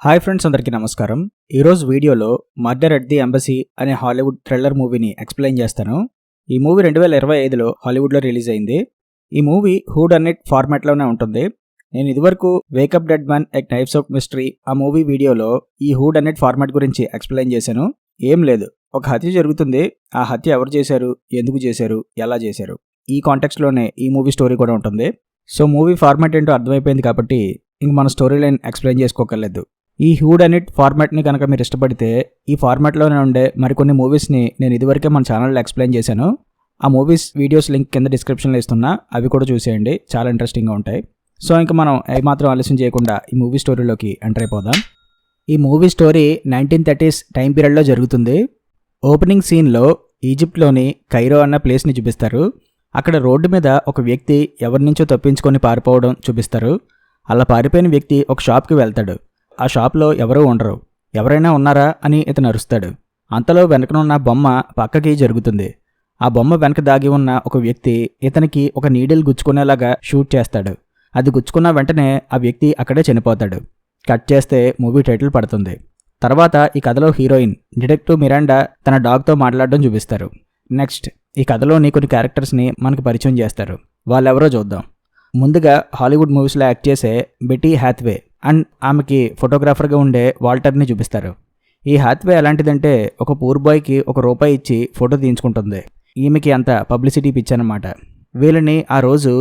Hi friends, అందరికీ నమస్కారం. ఈరోజు వీడియోలో మర్డర్ ఎట్ ది ఎంబసీ అనే హాలీవుడ్ థ్రిల్లర్ మూవీని ఎక్స్ప్లెయిన్ చేస్తాను. ఈ మూవీ 2025లో హాలీవుడ్లో రిలీజ్ అయింది. ఈ మూవీ హూ డన్ ఇట్ ఫార్మాట్లోనే ఉంటుంది. నేను ఇదివరకు wake up dead man a types of mystery ఆ మూవీ వీడియోలో ఈ హూ డన్ ఇట్ ఫార్మాట్ గురించి ఎక్స్ప్లెయిన్ చేశాను. ఏం లేదు, ఒక హత్య జరుగుతుంది. ఆ హత్య ఎవరు చేశారు, ఎందుకు చేశారు, ఎలా చేశారు, ఈ కాంటెక్స్ట్లోనే ఈ మూవీ స్టోరీ కూడా ఉంటుంది. సో మూవీ ఫార్మాట్ ఏంటో అర్థమైపోయింది కాబట్టి ఇంక మన స్టోరీ లైన్ ఎక్స్ప్లెయిన్ చేసుకోకర్లేదు. ఈ హూ డన్ ఇట్ ఫార్మాట్ని కనుక మీరు ఇష్టపడితే ఈ ఫార్మాట్లోనే ఉండే మరికొన్ని మూవీస్ని నేను ఇదివరకే మన ఛానల్లో ఎక్స్ప్లెయిన్ చేశాను. ఆ మూవీస్ వీడియోస్ లింక్ కింద డిస్క్రిప్షన్లో ఇస్తున్నా, అవి కూడా చూసేయండి, చాలా ఇంట్రెస్టింగ్గా ఉంటాయి. సో ఇంకా మనం ఏమాత్రం ఆలస్యం చేయకుండా ఈ మూవీ స్టోరీలోకి ఎంటర్ అయిపోదాం. ఈ మూవీ స్టోరీ 1930s టైం పీరియడ్లో జరుగుతుంది. ఓపెనింగ్ సీన్లో ఈజిప్ట్లోని కైరో అన్న ప్లేస్ని చూపిస్తారు. అక్కడ రోడ్డు మీద ఒక వ్యక్తి ఎవరి నుంచో తప్పించుకొని పారిపోవడం చూపిస్తారు. అలా పారిపోయిన వ్యక్తి ఒక షాప్కి వెళ్తాడు. ఆ షాప్లో ఎవరూ ఉండరు. ఎవరైనా ఉన్నారా అని ఇతను అరుస్తాడు. అంతలో వెనకనున్న బొమ్మ పక్కకి జరుగుతుంది. ఆ బొమ్మ వెనక దాగి ఉన్న ఒక వ్యక్తి ఇతనికి ఒక నీడిల్ గుచ్చుకునేలాగా షూట్ చేస్తాడు. అది గుచ్చుకున్న వెంటనే ఆ వ్యక్తి అక్కడే చనిపోతాడు. కట్ చేస్తే మూవీ టైటిల్ పడుతుంది. తర్వాత ఈ కథలో హీరోయిన్ డిటెక్టివ్ మిరాండా తన డాగ్తో మాట్లాడడం చూపిస్తారు. నెక్స్ట్ ఈ కథలోని కొన్ని క్యారెక్టర్స్ని మనకు పరిచయం చేస్తారు. వాళ్ళెవరో చూద్దాం. ముందుగా హాలీవుడ్ మూవీస్లో యాక్ట్ చేసే బెటీ హ్యాత్వే అండ్ ఆమెకి ఫోటోగ్రాఫర్గా ఉండే వాల్టర్ని చూపిస్తారు. ఈ హ్యాత్వే ఎలాంటిదంటే ఒక పూర్ బాయ్కి ₹1 ఇచ్చి ఫోటో తీయించుకుంటుంది. ఈమెకి అంత పబ్లిసిటీ పిచ్చనమాట. వీళ్ళని ఆ రోజు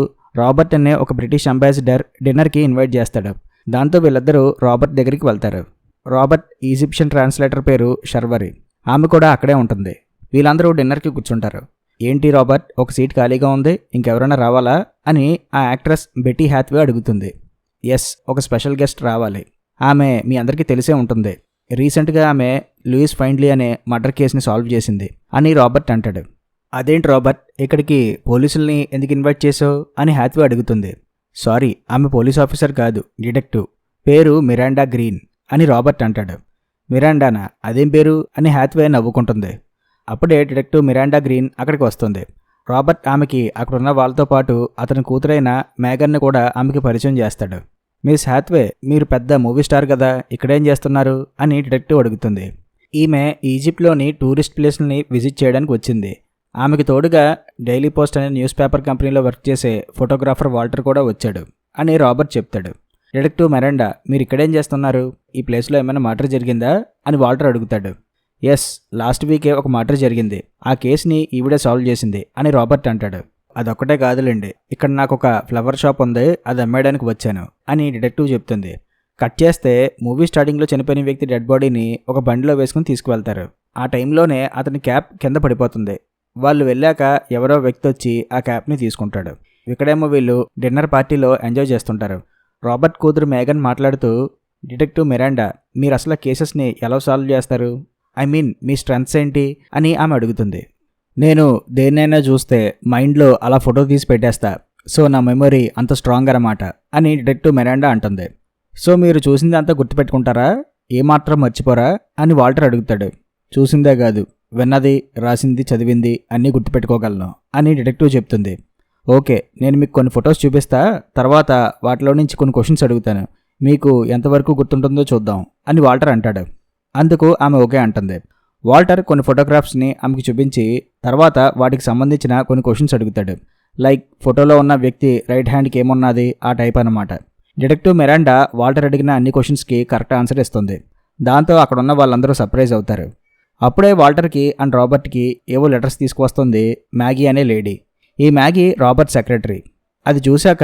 రాబర్ట్ అనే ఒక బ్రిటిష్ అంబాసిడర్ డిన్నర్కి ఇన్వైట్ చేస్తాడు. దాంతో వీళ్ళిద్దరూ రాబర్ట్ దగ్గరికి వెళ్తారు. రాబర్ట్ ఈజిప్షియన్ ట్రాన్స్లేటర్ పేరు షర్వరి. ఆమె కూడా అక్కడే ఉంటుంది. వీళ్ళందరూ డిన్నర్కి కూర్చుంటారు. ఏంటి రాబర్ట్, ఒక సీట్ ఖాళీగా ఉంది, ఇంకెవరైనా రావాలా అని ఆ యాక్ట్రెస్ బెటీ హ్యాత్వే అడుగుతుంది. ఎస్, ఒక స్పెషల్ గెస్ట్ రావాలి. ఆమె మీ అందరికీ తెలిసే ఉంటుంది. రీసెంట్గా ఆమె లూయిస్ ఫైండ్లీ అనే మర్డర్ కేసుని సాల్వ్ చేసింది అని రాబర్ట్ అంటాడు. అదేంటి రాబర్ట్, ఇక్కడికి పోలీసుల్ని ఎందుకు ఇన్వైట్ చేసావు అని హ్యాత్వే అడుగుతుంది. సారీ, ఆమె పోలీస్ ఆఫీసర్ కాదు, డిటెక్టివ్. పేరు మిరాండా గ్రీన్ అని రాబర్ట్ అంటాడు. మిరాండానా, అదేం పేరు అని హ్యాత్వే నవ్వుకుంటుంది. అప్పుడే డిటెక్టివ్ మిరాండా గ్రీన్ అక్కడికి వస్తుంది. రాబర్ట్ ఆమెకి అక్కడున్న వాళ్ళతో పాటు అతని కూతురైన మేగన్ని కూడా ఆమెకి పరిచయం చేస్తాడు. మిస్ హ్యాత్వే, మీరు పెద్ద మూవీ స్టార్ కదా, ఇక్కడేం చేస్తున్నారు అని డిటెక్టివ్ అడుగుతుంది. ఈమె ఈజిప్ట్లోని టూరిస్ట్ ప్లేస్ని విజిట్ చేయడానికి వచ్చింది. ఆమెకి తోడుగా డైలీ పోస్ట్ అనే న్యూస్ పేపర్ కంపెనీలో వర్క్ చేసే ఫోటోగ్రాఫర్ వాల్టర్ కూడా వచ్చాడు అని రాబర్ట్ చెప్తాడు. డిటెక్టివ్ మిరాండా, మీరు ఇక్కడేం చేస్తున్నారు, ఈ ప్లేస్లో ఏమైనా మర్డర్ జరిగిందా అని వాల్టర్ అడుగుతాడు. ఎస్, లాస్ట్ వీకే ఒక మర్డర్ జరిగింది, ఆ కేసుని ఈవిడే సాల్వ్ చేసింది అని రాబర్ట్ అంటాడు. అదొక్కటే కాదులేండి, ఇక్కడ నాకు ఒక ఫ్లవర్ షాప్ ఉంది, అది అమ్మేయడానికి వచ్చాను అని డిటెక్టివ్ చెప్తుంది. కట్ చేస్తే మూవీ స్టార్టింగ్లో చనిపోయిన వ్యక్తి డెడ్ బాడీని ఒక బండిలో వేసుకుని తీసుకువెళ్తారు. ఆ టైంలోనే అతని క్యాప్ కింద పడిపోతుంది. వాళ్ళు వెళ్ళాక ఎవరో వ్యక్తి వచ్చి ఆ క్యాప్ని తీసుకుంటాడు. ఇక్కడేమో వీళ్ళు డిన్నర్ పార్టీలో ఎంజాయ్ చేస్తుంటారు. రాబర్ట్ కూతురు మేగన్ మాట్లాడుతూ, డిటెక్టివ్ మిరాండా, మీరు అసలు కేసెస్ని ఎలా సాల్వ్ చేస్తారు, ఐ మీన్ మీ స్ట్రెంగ్త్స్ ఏంటి అని ఆమె అడుగుతుంది. నేను దేన్నైనా చూస్తే మైండ్లో అలా ఫోటో తీసి పెట్టేస్తా, సో నా మెమొరీ అంత స్ట్రాంగ్ అన్నమాట అని డిటెక్టివ్ మిరాండా అంటుంది. సో మీరు చూసింది అంతా గుర్తుపెట్టుకుంటారా, ఏమాత్రం మర్చిపోరా అని వాల్టర్ అడుగుతాడు. చూసిందే కాదు, విన్నది, రాసింది, చదివింది అన్నీ గుర్తుపెట్టుకోగలను అని డిటెక్టివ్ చెప్తుంది. ఓకే, నేను మీకు కొన్ని ఫొటోస్ చూపిస్తా, తర్వాత వాటిలో నుంచి కొన్ని క్వశ్చన్స్ అడుగుతాను, మీకు ఎంతవరకు గుర్తుంటుందో చూద్దాం అని వాల్టర్ అంటాడు. అందుకు ఆమె ఓకే అంటుంది. వాల్టర్ కొన్ని ఫోటోగ్రాఫ్స్ని ఆమెకు చూపించి తర్వాత వాటికి సంబంధించిన కొన్ని క్వశ్చన్స్ అడుగుతాడు. లైక్ ఫోటోలో ఉన్న వ్యక్తి రైట్ హ్యాండ్కి ఏమున్నది, ఆ టైప్ అన్నమాట. డిటెక్టివ్ మిరాండా వాల్టర్ అడిగిన అన్ని క్వశ్చన్స్కి కరెక్ట్ ఆన్సర్ ఇస్తుంది. దాంతో అక్కడ ఉన్న వాళ్ళందరూ సర్ప్రైజ్ అవుతారు. అప్పుడే వాల్టర్కి అండ్ రాబర్ట్కి ఏవో లెటర్స్ తీసుకువస్తుంది మ్యాగీ అనే లేడీ. ఈ మ్యాగీ రాబర్ట్ సెక్రటరీ. అది చూశాక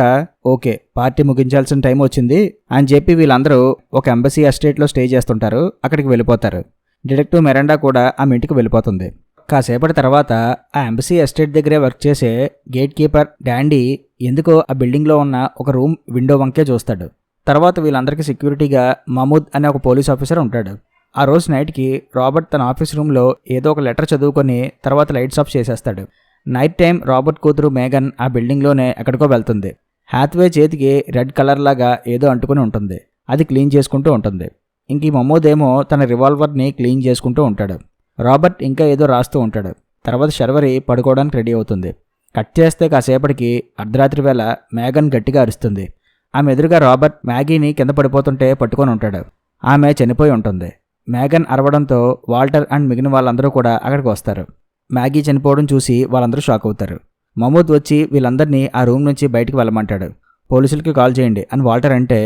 ఓకే, పార్టీ ముగించాల్సిన టైం వచ్చింది అని చెప్పి వీళ్ళందరూ ఒక ఎంబసీ ఎస్టేట్లో స్టే చేస్తుంటారు. అక్కడికి వెళ్ళిపోతారు. డిటెక్టివ్ మిరాండా కూడా ఆమె ఇంటికి వెళ్ళిపోతుంది. కాసేపటి తర్వాత ఆ ఎంబసీ ఎస్టేట్ దగ్గరే వర్క్ చేసే గేట్ కీపర్ డాండీ ఎందుకో ఆ బిల్డింగ్లో ఉన్న ఒక రూమ్ విండో వంకే చూస్తాడు. తర్వాత వీళ్ళందరికీ సెక్యూరిటీగా మహమూద్ అనే ఒక పోలీస్ ఆఫీసర్ ఉంటాడు. ఆ రోజు నైట్కి రాబర్ట్ తన ఆఫీస్ రూమ్లో ఏదో ఒక లెటర్ చదువుకొని తర్వాత లైట్స్ ఆఫ్ చేసేస్తాడు. నైట్ టైం రాబర్ట్ కూతురు మేగన్ ఆ బిల్డింగ్లోనే ఎక్కడికో వెళ్తుంది. హ్యాత్వే చేతికి రెడ్ కలర్ లాగా ఏదో అంటుకుని ఉంటుంది. అది క్లీన్ చేసుకుంటూ ఉంటుంది. ఇంక ఈ మహమూద్ ఏమో తన రివాల్వర్ని క్లీన్ చేసుకుంటూ ఉంటాడు. రాబర్ట్ ఇంకా ఏదో రాస్తూ ఉంటాడు. తర్వాత షర్వరి పడుకోవడానికి రెడీ అవుతుంది. కట్ చేస్తే కాసేపటికి అర్ధరాత్రి వేళ మేగన్ గట్టిగా అరుస్తుంది. ఆమె ఎదురుగా రాబర్ట్ మ్యాగీని కింద పడిపోతుంటే పట్టుకొని ఉంటాడు. ఆమె చనిపోయి ఉంటుంది. మేఘన్ అరవడంతో వాల్టర్ అండ్ మిగిలిన వాళ్ళందరూ కూడా అక్కడికి వస్తారు. మ్యాగీ చనిపోవడం చూసి వాళ్ళందరూ షాక్ అవుతారు. మమూద్ వచ్చి వీళ్ళందరినీ ఆ రూమ్ నుంచి బయటికి వెళ్ళమంటాడు. పోలీసులకి కాల్ చేయండి అని వాల్టర్ అంటే,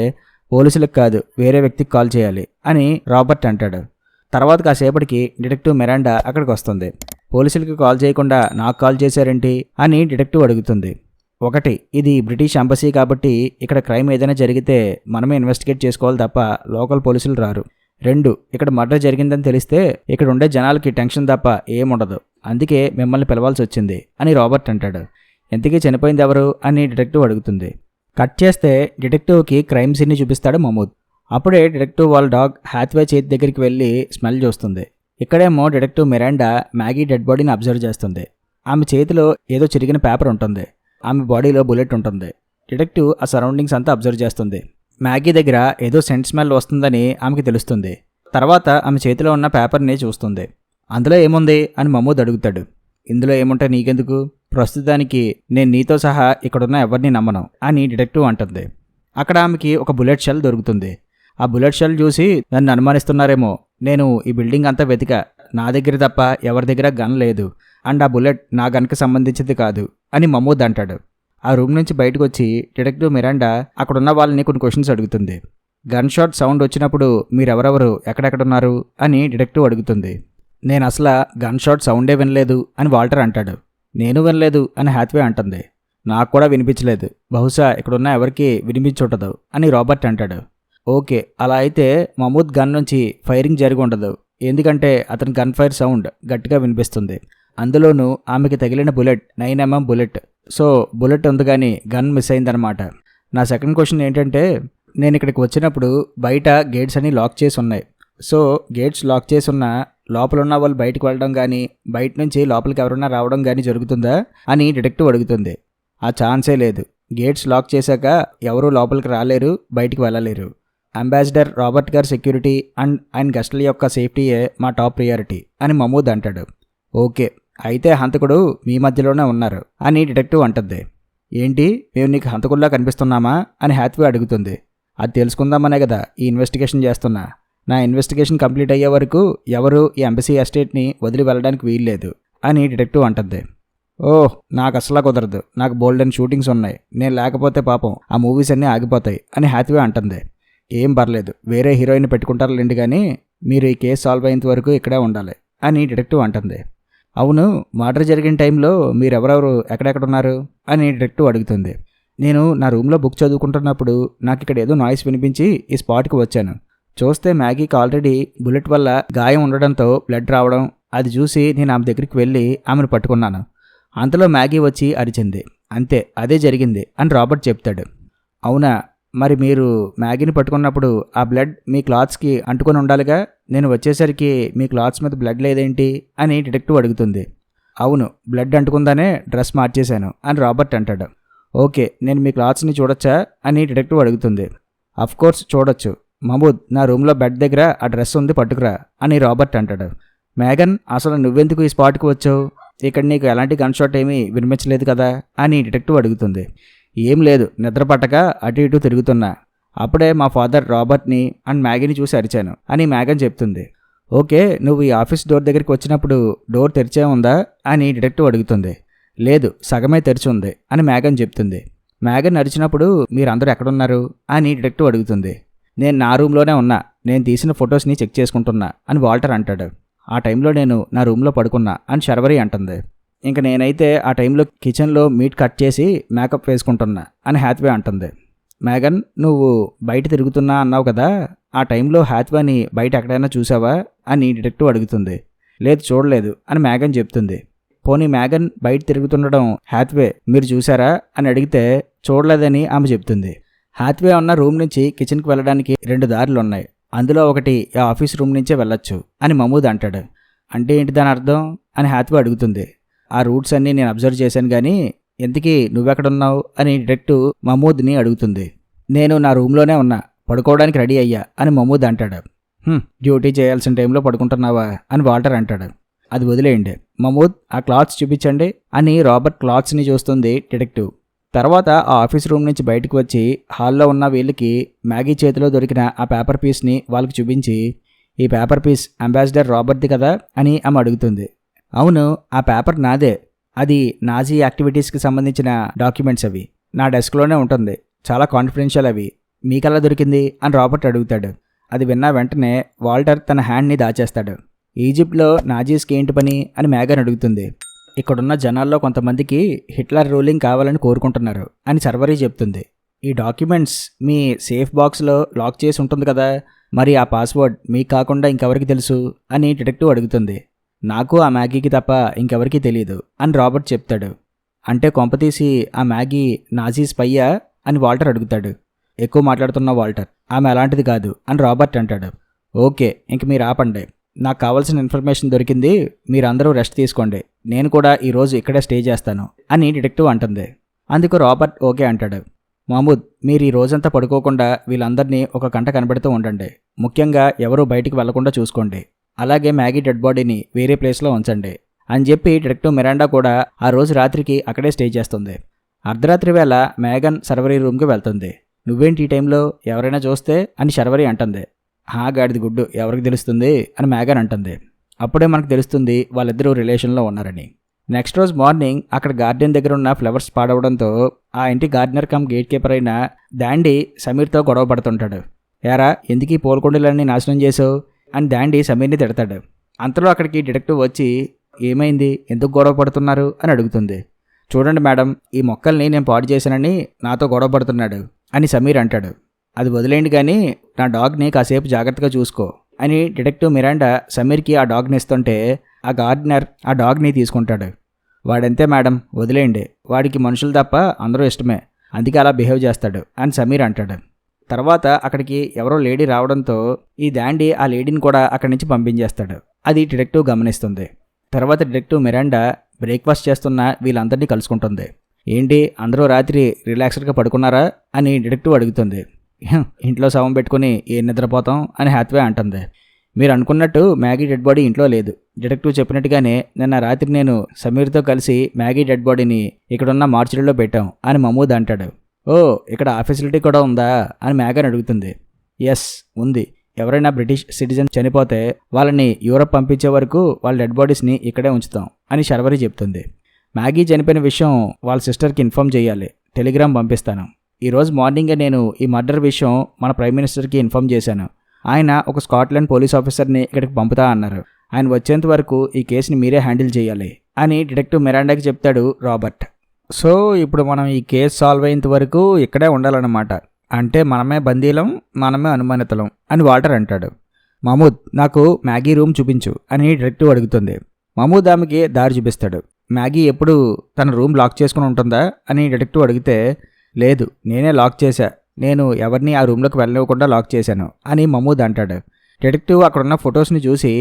పోలీసులకు కాదు వేరే వ్యక్తికి కాల్ చేయాలి అని రాబర్ట్ అంటాడు. తర్వాత కాసేపటికి డిటెక్టివ్ మిరాండా అక్కడికి వస్తుంది. పోలీసులకి కాల్ చేయకుండా నాకు కాల్ చేశారేంటి అని డిటెక్టివ్ అడుగుతుంది. ఒకటి, ఇది బ్రిటిష్ ఎంబసీ కాబట్టి ఇక్కడ క్రైమ్ ఏదైనా జరిగితే మనమే ఇన్వెస్టిగేట్ చేసుకోవాలి తప్ప లోకల్ పోలీసులు రారు. 2, ఇక్కడ మర్డర్ జరిగిందని తెలిస్తే ఇక్కడ ఉండే జనాలకి టెన్షన్ తప్ప ఏముండదు, అందుకే మిమ్మల్ని పిలవాల్సి వచ్చింది అని రాబర్ట్ అంటాడు. ఎంతకీ చనిపోయింది ఎవరు అని డిటెక్టివ్ అడుగుతుంది. కట్ చేస్తే డిటెక్టివ్కి క్రైమ్ సీన్ని చూపిస్తాడు మమూద్. అప్పుడే డిటెక్టివ్ వాళ్ళ డాగ్ హ్యాత్వే చేతి దగ్గరికి వెళ్ళి స్మెల్ చూస్తుంది. ఇక్కడేమో డిటెక్టివ్ మిరాండా మ్యాగీ డెడ్ బాడీని అబ్జర్వ్ చేస్తుంది. ఆమె చేతిలో ఏదో చిరిగిన పేపర్ ఉంటుంది. ఆమె బాడీలో బుల్లెట్ ఉంటుంది. డిటెక్టివ్ ఆ సరౌండింగ్స్ అంతా అబ్జర్వ్ చేస్తుంది. మ్యాగీ దగ్గర ఏదో సెంట్ స్మెల్ వస్తుందని ఆమెకి తెలుస్తుంది. తర్వాత ఆమె చేతిలో ఉన్న పేపర్ని చూస్తుంది. అందులో ఏముంది అని మమూద్ అడుగుతాడు. ఇందులో ఏముంటే నీకెందుకు, ప్రస్తుతానికి నేను నీతో సహా ఇక్కడున్న ఎవరిని నమ్మను అని డిటెక్టివ్ అంటుంది. అక్కడ ఆమెకి ఒక బుల్లెట్ షెల్ దొరుకుతుంది. ఆ బుల్లెట్ షెల్ చూసి నన్ను అనుమానిస్తున్నారేమో, నేను ఈ బిల్డింగ్ అంతా వెతికా, నా దగ్గర తప్ప ఎవరి దగ్గర గన్ లేదు అండ్ ఆ బుల్లెట్ నా గన్కి సంబంధించింది కాదు అని మమూద్ అంటాడు. ఆ రూమ్ నుంచి బయటకు వచ్చి డిటెక్టివ్ మిరాండా అక్కడున్న వాళ్ళని కొన్ని క్వశ్చన్స్ అడుగుతుంది. గన్ షాట్ సౌండ్ వచ్చినప్పుడు మీరెవరెవరు ఎక్కడెక్కడున్నారు అని డిటెక్టివ్ అడుగుతుంది. నేను అసలు గన్ షాట్ సౌండే వినలేదు అని వాల్టర్ అంటాడు. నేను వినలేదు అని హ్యాత్వే అంటుంది. నాకు కూడా వినిపించలేదు, బహుశా ఇక్కడున్న ఎవరికి వినిపించుంటదు అని రాబర్ట్ అంటాడు. ఓకే, అలా అయితే మమూద్ గన్ నుంచి ఫైరింగ్ జరిగి ఉండదు, ఎందుకంటే అతని గన్ ఫైర్ సౌండ్ గట్టిగా వినిపిస్తుంది. అందులోనూ ఆమెకి తగిలిన bullet 9mm bullet, so bullet ఉంది కానీ గన్ మిస్ అయిందనమాట. నా సెకండ్ క్వశ్చన్ ఏంటంటే, నేను ఇక్కడికి వచ్చినప్పుడు బయట గేట్స్ అన్ని లాక్ చేసి ఉన్నాయి. సో గేట్స్ లాక్ చేసి ఉన్న లోపల ఉన్న వాళ్ళు బయటకు వెళ్ళడం కానీ బయట నుంచి లోపలికి ఎవరన్నా రావడం కానీ జరుగుతుందా అని డిటెక్టివ్ అడుగుతుంది. ఆ ఛాన్సే లేదు, గేట్స్ లాక్ చేశాక ఎవరూ లోపలికి రాలేరు, బయటికి వెళ్ళలేరు. అంబాసిడర్ రాబర్ట్ గారి సెక్యూరిటీ అండ్ ఆయన గెస్ట్ల యొక్క సేఫ్టీయే మా టాప్ ప్రియారిటీ అని మమూద్ అంటాడు. ఓకే, అయితే హంతకుడు మీ మధ్యలోనే ఉన్నారు అని డిటెక్టివ్ అంటుంది. ఏంటి, మేము నీకు హంతకుల్లా కనిపిస్తున్నామా అని హ్యాత్వే అడుగుతుంది. అది తెలుసుకుందామనే కదా ఈ ఇన్వెస్టిగేషన్ చేస్తున్నా. నా ఇన్వెస్టిగేషన్ కంప్లీట్ అయ్యే వరకు ఎవరు ఈ ఎంబసీ ఎస్టేట్ని వదిలి వెళ్ళడానికి వీల్లేదు అని డిటెక్టివ్ అంటుంది. ఓహ్, నాకు అసలా కుదరదు, నాకు బోల్డెన్ షూటింగ్స్ ఉన్నాయి, నేను లేకపోతే పాపం ఆ మూవీస్ అన్నీ ఆగిపోతాయి అని హ్యాత్వే అంటుంది. ఏం పర్లేదు, వేరే హీరోయిన్ పెట్టుకుంటారులేండి, కానీ మీరు ఈ కేసు సాల్వ్ అయ్యేంత వరకు ఇక్కడే ఉండాలి అని డిటెక్టివ్ అంటుంది. అవును, మర్డర్ జరిగిన టైంలో మీరెవరెవరు ఎక్కడెక్కడున్నారు అని డిటెక్టివ్ అడుగుతుంది. నేను నా రూమ్లో బుక్ చదువుకుంటున్నప్పుడు నాకు ఇక్కడ ఏదో నాయిస్ వినిపించి ఈ స్పాట్కి వచ్చాను. చూస్తే మ్యాగీకి ఆల్రెడీ బుల్లెట్ వల్ల గాయం ఉండడంతో బ్లడ్ రావడం, అది చూసి నేను ఆమె దగ్గరికి వెళ్ళి ఆమెను పట్టుకున్నాను. అంతలో మ్యాగీ వచ్చి అరిచింది, అంతే అదే జరిగింది అని రాబర్ట్ చెప్తాడు. అవునా, మరి మీరు మ్యాగీని పట్టుకున్నప్పుడు ఆ బ్లడ్ మీ క్లాత్స్కి అంటుకొని ఉండాలిగా, నేను వచ్చేసరికి మీ క్లాత్స్ మీద బ్లడ్ లేదేంటి అని డిటెక్టివ్ అడుగుతుంది. అవును, బ్లడ్ అంటుకుందానే డ్రెస్ మార్చేశాను అని రాబర్ట్ అంటాడు. ఓకే, నేను మీ క్లాత్స్ని చూడొచ్చా అని డిటెక్టివ్ అడుగుతుంది. అఫ్కోర్స్ చూడొచ్చు, మమూద్ నా రూమ్లో బెడ్ దగ్గర ఆ డ్రెస్ ఉంది, పట్టుకురా అని రాబర్ట్ అంటాడు. మేఘన్, అసలు నువ్వెందుకు ఈ స్పాట్కి వచ్చావు, ఇక్కడ నీకు ఎలాంటి గన్ షాట్ ఏమీ వినిపించలేదు కదా అని డిటెక్టివ్ అడుగుతుంది. ఏం లేదు, నిద్ర పట్టక అటు ఇటు తిరుగుతున్నా, అప్పుడే మా ఫాదర్ రాబర్ట్ని అండ్ మ్యాగీని చూసి అరిచాను అని మేఘన్ చెప్తుంది. ఓకే, నువ్వు ఈ ఆఫీస్ డోర్ దగ్గరికి వచ్చినప్పుడు డోర్ తెరిచే ఉందా అని డిటెక్టివ్ అడుగుతుంది. లేదు, సగమే తెరిచి ఉంది అని మేఘన్ చెప్తుంది. మేఘన్ అరిచినప్పుడు మీరందరూ ఎక్కడున్నారు అని డిటెక్టివ్ అడుగుతుంది. నేను నా రూమ్లోనే ఉన్నా, నేను తీసిన ఫొటోస్ని చెక్ చేసుకుంటున్నా అని వాల్టర్ అంటాడు. ఆ టైంలో నేను నా రూమ్లో పడుకున్నా అని శర్వరి అంటుంది. ఇంక నేనైతే ఆ టైంలో కిచెన్లో మీట్ కట్ చేసి మేకప్ వేసుకుంటున్నా అని హ్యాత్వే అంటుంది. మేఘన్, నువ్వు బయట తిరుగుతున్నా అన్నావు కదా, ఆ టైంలో హ్యాత్వేని బయట ఎక్కడైనా చూసావా అని డిటెక్టివ్ అడుగుతుంది. లేదు, చూడలేదు అని మేఘన్ చెప్తుంది. పోనీ మేఘన్ బయట తిరుగుతుండడం హ్యాత్వే మీరు చూసారా అని అడిగితే చూడలేదని ఆమె చెప్తుంది. హ్యాత్వే ఉన్న రూమ్ నుంచి కిచెన్కి వెళ్ళడానికి 2 దారులు ఉన్నాయి, అందులో ఒకటి ఆ ఆఫీస్ రూమ్ నుంచే వెళ్ళొచ్చు అని మమూద్ అంటాడు. అంటే ఏంటి దాని అర్థం అని హ్యాత్వే అడుగుతుంది. ఆ రూట్స్ అన్నీ నేను అబ్జర్వ్ చేశాను, కానీ ఎంతకీ నువ్వెక్కడున్నావు అని డిటెక్టివ్ మమూద్ని అడుగుతుంది. నేను నా రూమ్లోనే ఉన్నా, పడుకోవడానికి రెడీ అయ్యా అని మమూద్ అంటాడు. డ్యూటీ చేయాల్సిన టైంలో పడుకుంటున్నావా అని వాల్టర్ అంటాడు. అది వదిలేయండి, మమూద్ ఆ క్లాత్స్ చూపించండి అని రాబర్ట్ క్లాత్స్ని చూస్తుంది డిటెక్టివ్. తర్వాత ఆ ఆఫీస్ రూమ్ నుంచి బయటకు వచ్చి హాల్లో ఉన్న వీళ్ళకి మ్యాగీ చేతిలో దొరికిన ఆ పేపర్ పీస్ని వాళ్ళకి చూపించి, ఈ పేపర్ పీస్ అంబాసిడర్ రాబర్ట్ది కదా అని ఆమె అడుగుతుంది. అవును, ఆ పేపర్ నాదే. అది నాజీ యాక్టివిటీస్కి సంబంధించిన డాక్యుమెంట్స్ అవి. నా డెస్క్లోనే ఉంటుంది. చాలా కాన్ఫిడెన్షియల్ అవి. మీకెలా దొరికింది అని రాబర్ట్ అడుగుతాడు. అది విన్న వెంటనే వాల్టర్ తన హ్యాండ్ని దాచేస్తాడు. ఈజిప్ట్లో నాజీస్కి ఏంటి పని అని మేఘన్ అడుగుతుంది. ఇక్కడున్న జనాల్లో కొంతమందికి హిట్లర్ రూలింగ్ కావాలని కోరుకుంటున్నారు అని సర్వరీ చెప్తుంది. ఈ డాక్యుమెంట్స్ మీ సేఫ్ బాక్స్లో లాక్ చేసి ఉంటుంది కదా, మరి ఆ పాస్వర్డ్ మీకు కాకుండా ఇంకెవరికి తెలుసు అని డిటెక్టివ్ అడుగుతుంది. నాకు ఆ మ్యాగీకి తప్ప ఇంకెవరికీ తెలియదు అని రాబర్ట్ చెప్తాడు. అంటే కొంపతీసి ఆ మ్యాగీ నాజీ స్పయ్యా అని వాల్టర్ అడుగుతాడు. ఎక్కువ మాట్లాడుతున్న వాల్టర్, ఆమె అలాంటిది కాదు అని రాబర్ట్ అంటాడు. ఓకే, ఇంక మీరు ఆపండి. నాకు కావాల్సిన ఇన్ఫర్మేషన్ దొరికింది. మీరందరూ రెస్ట్ తీసుకోండి. నేను కూడా ఈరోజు ఇక్కడే స్టే చేస్తాను అని డిటెక్టివ్ అంటుంది. అందుకు రాబర్ట్ ఓకే అంటాడు. మహమూద్, మీరు ఈ రోజంతా పడుకోకుండా వీళ్ళందరినీ ఒక గంట కనబడుతూ ఉండండి. ముఖ్యంగా ఎవరూ బయటికి వెళ్లకుండా చూసుకోండి. అలాగే మ్యాగీ డెడ్ బాడీని వేరే ప్లేస్లో ఉంచండి అని చెప్పి డిటెక్టివ్ మిరాండా కూడా ఆ రోజు రాత్రికి అక్కడే స్టే చేస్తుంది. అర్ధరాత్రి వేళ మేఘన్ సర్వరీ రూమ్కి వెళ్తుంది. నువ్వేంటి ఈ టైంలో, ఎవరైనా చూస్తే అని శర్వరి అంటుంది. గాడిది గుడ్డు, ఎవరికి తెలుస్తుంది అని మేఘన్ అంటుంది. అప్పుడే మనకు తెలుస్తుంది వాళ్ళిద్దరూ రిలేషన్లో ఉన్నారని. నెక్స్ట్ రోజు మార్నింగ్ అక్కడ గార్డెన్ దగ్గర ఉన్న ఫ్లవర్స్ పాడవడంతో ఆ ఇంటి గార్డెనర్ కమ్ గేట్ కీపర్ అయిన డాండీ సమీర్తో గొడవ పడుతుంటాడు. ఏరా, ఎందుకు ఈ పూలకొండలన్నీ నాశనం చేసావు అని డాండీ సమీర్ని తిడతాడు. అంతలో అక్కడికి డిటెక్టివ్ వచ్చి, ఏమైంది, ఎందుకు గొడవ పడుతున్నారు అని అడుగుతుంది. చూడండి మేడం, ఈ మొక్కల్ని నేను పాడు చేశానని నాతో గొడవ పడుతున్నాడు అని సమీర్ అంటాడు. అది వదిలేండి కానీ నా డాగ్ని కాసేపు జాగ్రత్తగా చూసుకో అని డిటెక్టివ్ మిరాండా సమీర్కి ఆ డాగ్ని ఇస్తుంటే ఆ గార్డెనర్ ఆ డాగ్ని తీసుకుంటాడు. వాడంతే మేడం, వదిలేయండి. వాడికి మనుషులు తప్ప అందరూ ఇష్టమే, అందుకే అలా బిహేవ్ చేస్తాడు అని సమీర్ అంటాడు. తర్వాత అక్కడికి ఎవరో లేడీ రావడంతో ఈ డాండీ ఆ లేడీని కూడా అక్కడి నుంచి పంపించేస్తాడు. అది డిటెక్టివ్ గమనిస్తుంది. తర్వాత డిటెక్టివ్ మిరాండా బ్రేక్ఫాస్ట్ చేస్తున్న వీళ్ళందరినీ కలుసుకుంటుంది. ఏంటి, అందరూ రాత్రి రిలాక్స్డ్గా పడుకున్నారా అని డిటెక్టివ్ అడుగుతుంది. ఇంట్లో శవం పెట్టుకుని ఏం నిద్రపోతాం అని హ్యాత్వే అంటుంది. మీరు అనుకున్నట్టు మ్యాగీ డెడ్ బాడీ ఇంట్లో లేదు. డిటెక్టివ్ చెప్పినట్టుగానే నిన్న రాత్రి నేను సమీర్తో కలిసి మ్యాగీ డెడ్ బాడీని ఇక్కడున్న మార్చురీలో పెట్టాం అని మహమూద్ అంటాడు. ఓ, ఇక్కడ ఆ ఫెసిలిటీ కూడా ఉందా అని మేఘన్ అడుగుతుంది. ఎస్, ఉంది. ఎవరైనా బ్రిటిష్ సిటిజన్ చనిపోతే వాళ్ళని యూరప్ పంపించే వరకు వాళ్ళ డెడ్ బాడీస్ని ఇక్కడే ఉంచుతాం అని శర్వరి చెప్తుంది. మ్యాగీ చనిపోయిన విషయం వాళ్ళ సిస్టర్కి ఇన్ఫామ్ చేయాలి. టెలిగ్రామ్ పంపిస్తాను. ఈరోజు మార్నింగే నేను ఈ మర్డర్ విషయం మన ప్రైమ్ మినిస్టర్కి ఇన్ఫామ్ చేశాను. ఆయన ఒక స్కాట్లాండ్ పోలీస్ ఆఫీసర్ని ఇక్కడికి పంపుతా అన్నారు. ఆయన వచ్చేంత వరకు ఈ కేసుని మీరే హ్యాండిల్ చేయాలి అని డిటెక్టివ్ మిరాండాకి చెప్తాడు రాబర్ట్. సో ఇప్పుడు మనం ఈ కేసు సాల్వ్ అయ్యేంత వరకు ఇక్కడే ఉండాలన్నమాట. అంటే మనమే బందీలం, మనమే అనుమానితులం అని వాల్టర్ అంటాడు. మహమూద్, నాకు మ్యాగీ రూమ్ చూపించు అని డిటెక్టివ్ అడుగుతుంది. మహమూద్ ఆమెకి దారి చూపిస్తాడు. మ్యాగీ ఎప్పుడు తన రూమ్ లాక్ చేసుకుని ఉంటుందా అని డిటెక్టివ్ అడిగితే, లేదు, నేనే లాక్ చేశా. నేను ఎవరిని ఆ రూమ్లోకి వెళ్ళనివ్వకుండా లాక్ చేశాను అని మహమూద్ అంటాడు. డిటెక్టివ్ అక్కడున్న ఫొటోస్ని చూసి,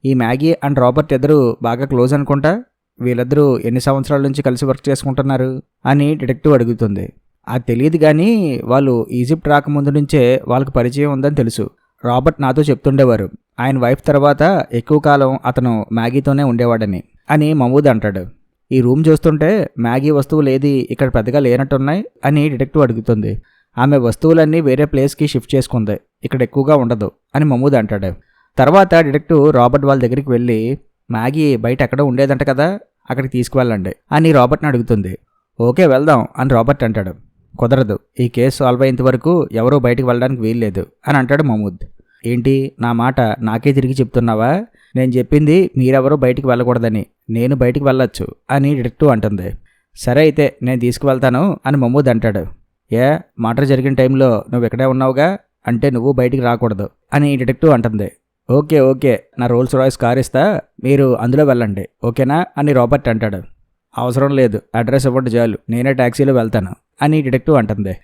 ఈ మ్యాగీ అండ్ రాబర్ట్ ఇద్దరు బాగా క్లోజ్ అనుకుంటా, వీళ్ళిద్దరూ ఎన్ని సంవత్సరాల నుంచి కలిసి వర్క్ చేసుకుంటున్నారు అని డిటెక్టివ్ అడుగుతుంది. అది తెలియదు కానీ వాళ్ళు ఈజిప్ట్ రాకముందు నుంచే వాళ్ళకి పరిచయం ఉందని తెలుసు. రాబర్ట్ నాతో చెప్తుండేవారు, ఆయన వైఫ్ తర్వాత ఎక్కువ కాలం అతను మ్యాగీతోనే ఉండేవాడని అని మహమూద్ అంటాడు. ఈ రూమ్ చూస్తుంటే మ్యాగీ వస్తువులు ఏది ఇక్కడ పెద్దగా లేనట్టున్నాయి అని డిటెక్టివ్ అడుగుతుంది. ఆమె వస్తువులన్నీ వేరే ప్లేస్కి షిఫ్ట్ చేసుకుంది, ఇక్కడ ఎక్కువగా ఉండదు అని మహమూద్ అంటాడు. తర్వాత డిటెక్టివ్ రాబర్ట్ వాళ్ళ దగ్గరికి వెళ్ళి, మ్యాగీ బయట ఎక్కడో ఉండేదంట కదా, అక్కడికి తీసుకువెళ్ళండి అని రాబర్ట్ని అడుగుతుంది. ఓకే, వెళ్దాం అని రాబర్ట్ అంటాడు. కుదరదు, ఈ కేసు సాల్వ్ అయ్యేంత వరకు ఎవరూ బయటికి వెళ్ళడానికి వీల్లేదు అని అంటాడు మహమూద్. ఏంటి, నా మాట నాకే తిరిగి చెప్తున్నావా? నేను చెప్పింది మీరెవరూ బయటికి వెళ్ళకూడదని. నేను బయటికి వెళ్ళొచ్చు అని డిటెక్టివ్ అంటుంది. సరే అయితే నేను తీసుకువెళ్తాను అని మహమూద్ అంటాడు. మర్డర్ జరిగిన టైంలో నువ్వు ఇక్కడే ఉన్నావుగా, అంటే నువ్వు బయటికి రాకూడదు అని డిటెక్టివ్ అంటుంది. ఓకే, నా రోల్స్ రాయ్స్ కార్ ఇస్తా, మీరు అందులో వెళ్ళండి, ఓకేనా అని రాబర్ట్ అంటాడు. అవసరం లేదు, అడ్రస్ ఇవ్వండి చాలు, నేనే ట్యాక్సీలో వెళ్తాను అని డిటెక్టివ్ అంటుంది.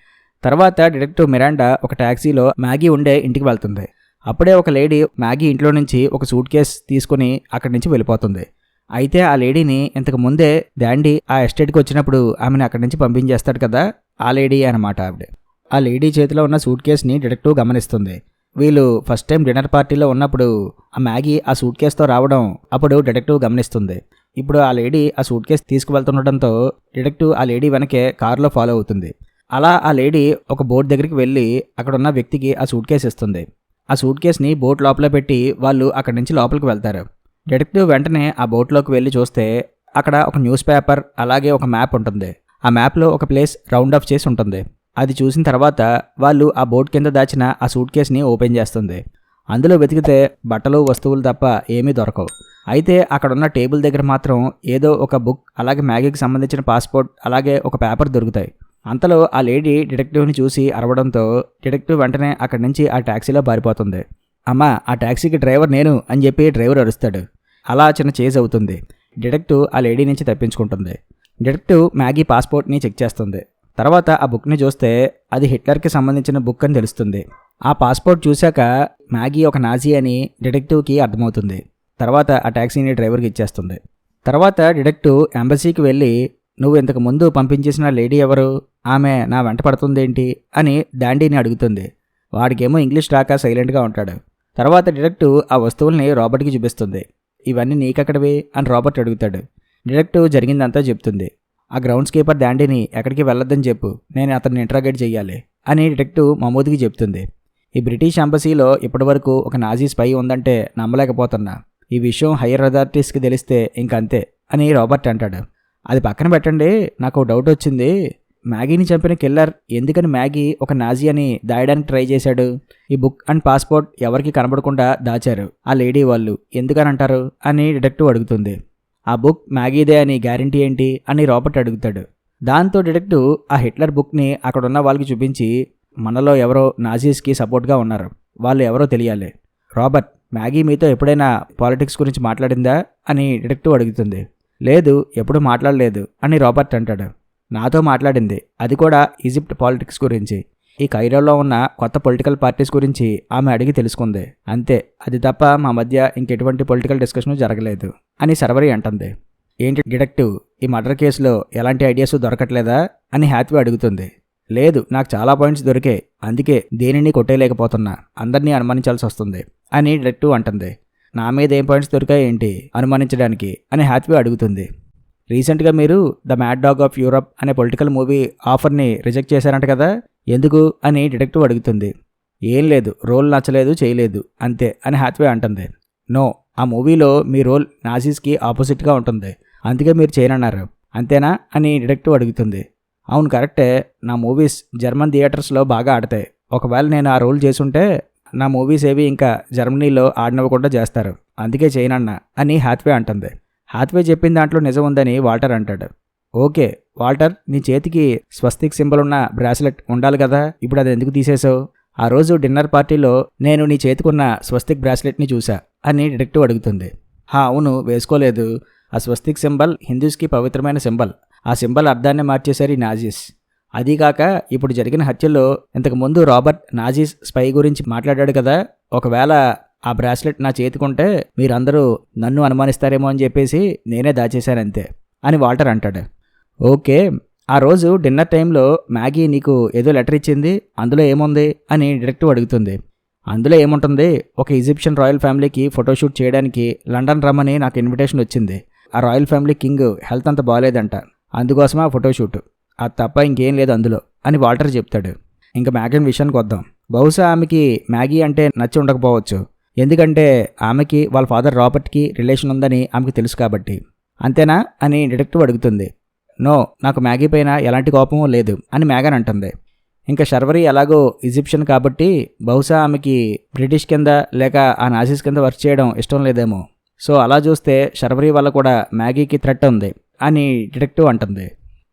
తర్వాత డిటెక్టివ్ మిరాండా ఒక ట్యాక్సీలో మ్యాగీ ఉండే ఇంటికి వెళ్తుంది. అప్పుడే ఒక లేడీ మ్యాగీ ఇంట్లో నుంచి ఒక సూట్ కేస్ తీసుకుని అక్కడి నుంచి వెళ్ళిపోతుంది. అయితే ఆ లేడీని ఇంతకు ముందే డాండీ ఆ ఎస్టేట్కి వచ్చినప్పుడు ఆమెను అక్కడి నుంచి పంపించేస్తాడు కదా, ఆ లేడీ అన్నమాట ఆవిడ. ఆ లేడీ చేతిలో ఉన్న సూట్ కేస్ని డిటెక్టివ్ గమనిస్తుంది. వీళ్ళు ఫస్ట్ టైం డిన్నర్ పార్టీలో ఉన్నప్పుడు ఆ మ్యాగీ ఆ సూట్ కేస్తో రావడం అప్పుడు డిటెక్టివ్ గమనిస్తుంది. ఇప్పుడు ఆ లేడీ ఆ సూట్ కేసు తీసుకువెళ్తుండటంతో డిటెక్టివ్ ఆ లేడీ వెనకే కారులో ఫాలో అవుతుంది. అలా ఆ లేడీ ఒక బోట్ దగ్గరికి వెళ్ళి అక్కడున్న వ్యక్తికి ఆ సూట్ కేసు ఇస్తుంది. ఆ సూట్ కేసుని బోట్ లోపల పెట్టి వాళ్ళు అక్కడి నుంచి లోపలికి వెళ్తారు. డిటెక్టివ్ వెంటనే ఆ బోట్లోకి వెళ్ళి చూస్తే అక్కడ ఒక న్యూస్ పేపర్ అలాగే ఒక మ్యాప్ ఉంటుంది. ఆ మ్యాప్లో ఒక ప్లేస్ రౌండ్ ఆఫ్ చేసి ఉంటుంది. అది చూసిన తర్వాత వాళ్ళు ఆ బోట్ కింద దాచిన ఆ సూట్ కేసుని ఓపెన్ చేస్తుంది. అందులో వెతికితే బట్టలు వస్తువులు తప్ప ఏమీ దొరకవు. అయితే అక్కడున్న టేబుల్ దగ్గర మాత్రం ఏదో ఒక బుక్ అలాగే మ్యాగీకి సంబంధించిన పాస్పోర్ట్ అలాగే ఒక పేపర్ దొరుకుతాయి. అంతలో ఆ లేడీ డిటెక్టివ్ని చూసి అరవడంతో డిటెక్టివ్ వెంటనే అక్కడి నుంచి ఆ ట్యాక్సీలో పారిపోతుంది. అమ్మా, ఆ ట్యాక్సీకి డ్రైవర్ నేను అని చెప్పి డ్రైవర్ అరుస్తాడు. అలా చిన్న చేజ్ అవుతుంది. డిటెక్టివ్ ఆ లేడీ నుంచి తప్పించుకుంటుంది. డిటెక్టివ్ మ్యాగీ పాస్పోర్ట్ని చెక్ చేస్తుంది. తర్వాత ఆ బుక్ని చూస్తే అది హిట్లర్కి సంబంధించిన బుక్ అని తెలుస్తుంది. ఆ పాస్పోర్ట్ చూశాక మ్యాగీ ఒక నాజీ అని డిటెక్టివ్కి అర్థమవుతుంది. తర్వాత ఆ ట్యాక్సీని డ్రైవర్కి ఇచ్చేస్తుంది. తర్వాత డిటెక్టివ్ ఎంబసీకి వెళ్ళి నువ్వు ఇంతకు ముందు పంపించేసిన లేడీ ఎవరు, ఆమె నా వెంట పడుతుందేంటి అని డాండీని అడుగుతుంది. వాడికేమో ఇంగ్లీష్ రాక సైలెంట్గా ఉంటాడు. తర్వాత డిటెక్టివ్ ఆ వస్తువుల్ని రాబర్ట్కి చూపిస్తుంది. ఇవన్నీ నీకెక్కడివి అని రాబర్ట్ అడుగుతాడు. డిటెక్టివ్ జరిగిందంతా చెప్తుంది. ఆ గ్రౌండ్ స్కీపర్ డాండీని ఎక్కడికి వెళ్ళొద్దని చెప్పు, నేను అతన్ని ఇంట్రాగేట్ చెయ్యాలి అని డిటెక్టివ్ మమూద్కి చెప్తుంది. ఈ బ్రిటిష్ ఎంబసీలో ఇప్పటివరకు ఒక నాజీ స్పై ఉందంటే నమ్మలేకపోతున్నా. ఈ విషయం హైయర్ అథారిటీస్కి తెలిస్తే ఇంకంతే అని రాబర్ట్ అంటాడు. అది పక్కన పెట్టండి, నాకు డౌట్ వచ్చింది. మ్యాగీని చంపిన కిల్లర్ ఎందుకని మ్యాగీ ఒక నాజీ అని దాయడానికి ట్రై చేశాడు? ఈ బుక్ అండ్ పాస్పోర్ట్ ఎవరికి కనబడకుండా దాచారు ఆ లేడీ వాళ్ళు, ఎందుకని అంటారు అని డిటెక్టివ్ అడుగుతుంది. ఆ బుక్ మ్యాగీదే అని గ్యారంటీ ఏంటి అని రాబర్ట్ అడుగుతాడు. దాంతో డిటెక్టివ్ ఆ హిట్లర్ బుక్ని అక్కడున్న వాళ్ళకి చూపించి మనలో ఎవరో నాజీస్కి సపోర్ట్గా ఉన్నారు, వాళ్ళు ఎవరో తెలియాలి. రాబర్ట్, మ్యాగీ మీతో ఎప్పుడైనా పాలిటిక్స్ గురించి మాట్లాడిందా అని డిటెక్టివ్ అడుగుతుంది. లేదు, ఎప్పుడు మాట్లాడలేదు అని రాబర్ట్ అంటాడు. నాతో మాట్లాడింది, అది కూడా ఈజిప్ట్ పాలిటిక్స్ గురించి. ఈ కైరోలో ఉన్న కొత్త పొలిటికల్ పార్టీస్ గురించి ఆమె అడిగి తెలుసుకుంది, అంతే. అది తప్ప మా మధ్య ఇంకెటువంటి పొలిటికల్ డిస్కషన్ జరగలేదు అని సర్వరీ అంటుంది. ఏంటి డిటెక్టివ్, ఈ మర్డర్ కేసులో ఎలాంటి ఐడియాస్ దొరకట్లేదా అని హ్యాత్వే అడుగుతుంది. లేదు, నాకు చాలా పాయింట్స్ దొరికాయి, అందుకే దేనిని కొట్టేయలేకపోతున్నా, అందరినీ అనుమానించాల్సి వస్తుంది అని డిటెక్టివ్ అంటుంది. నా మీద ఏం పాయింట్స్ దొరికాయి ఏంటి అనుమానించడానికి అని హ్యాత్వే అడుగుతుంది. రీసెంట్గా మీరు the mad dog of Europe అనే పొలిటికల్ మూవీ ఆఫర్ని రిజెక్ట్ చేశారంట కదా, ఎందుకు అని డిటెక్టివ్ అడుగుతుంది. ఏం లేదు, రోల్ నచ్చలేదు, చేయలేదు అంతే అని హ్యాత్వే అంటుంది. నో, ఆ మూవీలో మీ రోల్ నాజీస్కి ఆపోజిట్గా ఉంటుంది, అందుకే మీరు చేయనన్నారు అంతేనా అని డిటెక్టివ్ అడుగుతుంది. అవును, కరెక్టే. నా మూవీస్ జర్మన్ థియేటర్స్లో బాగా ఆడతాయి. ఒకవేళ నేను ఆ రోల్ చేసుంటే నా మూవీస్ ఏవి ఇంకా జర్మనీలో ఆడనివ్వకుండా చేస్తారు, అందుకే చేయనన్నా అని హ్యాత్వే అంటుంది. హ్యాత్వే చెప్పిన దాంట్లో నిజం ఉందని వాల్టర్ అంటాడు. ఓకే వాల్టర్, నీ చేతికి స్వస్తిక్ సింబల్ ఉన్న బ్రాస్లెట్ ఉండాలి కదా, ఇప్పుడు అది ఎందుకు తీసేసావు? ఆ రోజు డిన్నర్ పార్టీలో నేను నీ చేతికున్న స్వస్తిక్ బ్రాస్లెట్ని చూసా అని డిటెక్టివ్ అడుగుతుంది. అవును, వేసుకోలేదు. ఆ స్వస్తిక్ సింబల్ హిందూస్కి పవిత్రమైన సింబల్. ఆ సింబల్ అర్థాన్ని మార్చేశారు ఈ నాజీస్. అదీగాక ఇప్పుడు జరిగిన హత్యలో ఇంతకుముందు రాబర్ట్ నాజీస్ స్పై గురించి మాట్లాడాడు కదా, ఒకవేళ ఆ బ్రాస్లెట్ నా చేతికుంటే మీరందరూ నన్ను అనుమానిస్తారేమో అని చెప్పేసి నేనే దాచేశానంతే అని వాల్టర్ అంటాడు. ఓకే, ఆ రోజు డిన్నర్ టైంలో మ్యాగీ నీకు ఏదో లెటర్ ఇచ్చింది, అందులో ఏముంది అని డిటెక్టివ్ అడుగుతుంది. అందులో ఏముంటుంది, ఒక ఈజిప్షియన్ రాయల్ ఫ్యామిలీకి ఫోటోషూట్ చేయడానికి లండన్ రమ్మని నాకు ఇన్విటేషన్ వచ్చింది. ఆ రాయల్ ఫ్యామిలీ కింగ్ హెల్త్ అంత బాగాలేదంట, అందుకోసమే ఆ ఫోటోషూట్, అది తప్ప ఇంకేం లేదు అందులో అని వాల్టర్ చెప్తాడు. ఇంకా మ్యాగన్ విషయానికి వద్దాం. బహుశా ఆమెకి మ్యాగీ అంటే నచ్చి ఉండకపోవచ్చు, ఎందుకంటే ఆమెకి వాళ్ళ ఫాదర్ రాబర్ట్కి రిలేషన్ ఉందని ఆమెకు తెలుసు కాబట్టి. అంతేనా అని డిటెక్టివ్ అడుగుతుంది. నో, నాకు మ్యాగీ పైన ఎలాంటి కోపమూ లేదు అని మ్యాగన్ అంటుంది. ఇంకా షర్వరీ ఎలాగో ఈజిప్షియన్ కాబట్టి బహుశా ఆమెకి బ్రిటిష్ కింద లేక ఆ నాజీస్ కింద వర్క్ చేయడం ఇష్టం లేదేమో. సో అలా చూస్తే షర్వరీ వల్ల కూడా మ్యాగీకి థ్రెట్ ఉంది అని డిటెక్టివ్ అంటుంది.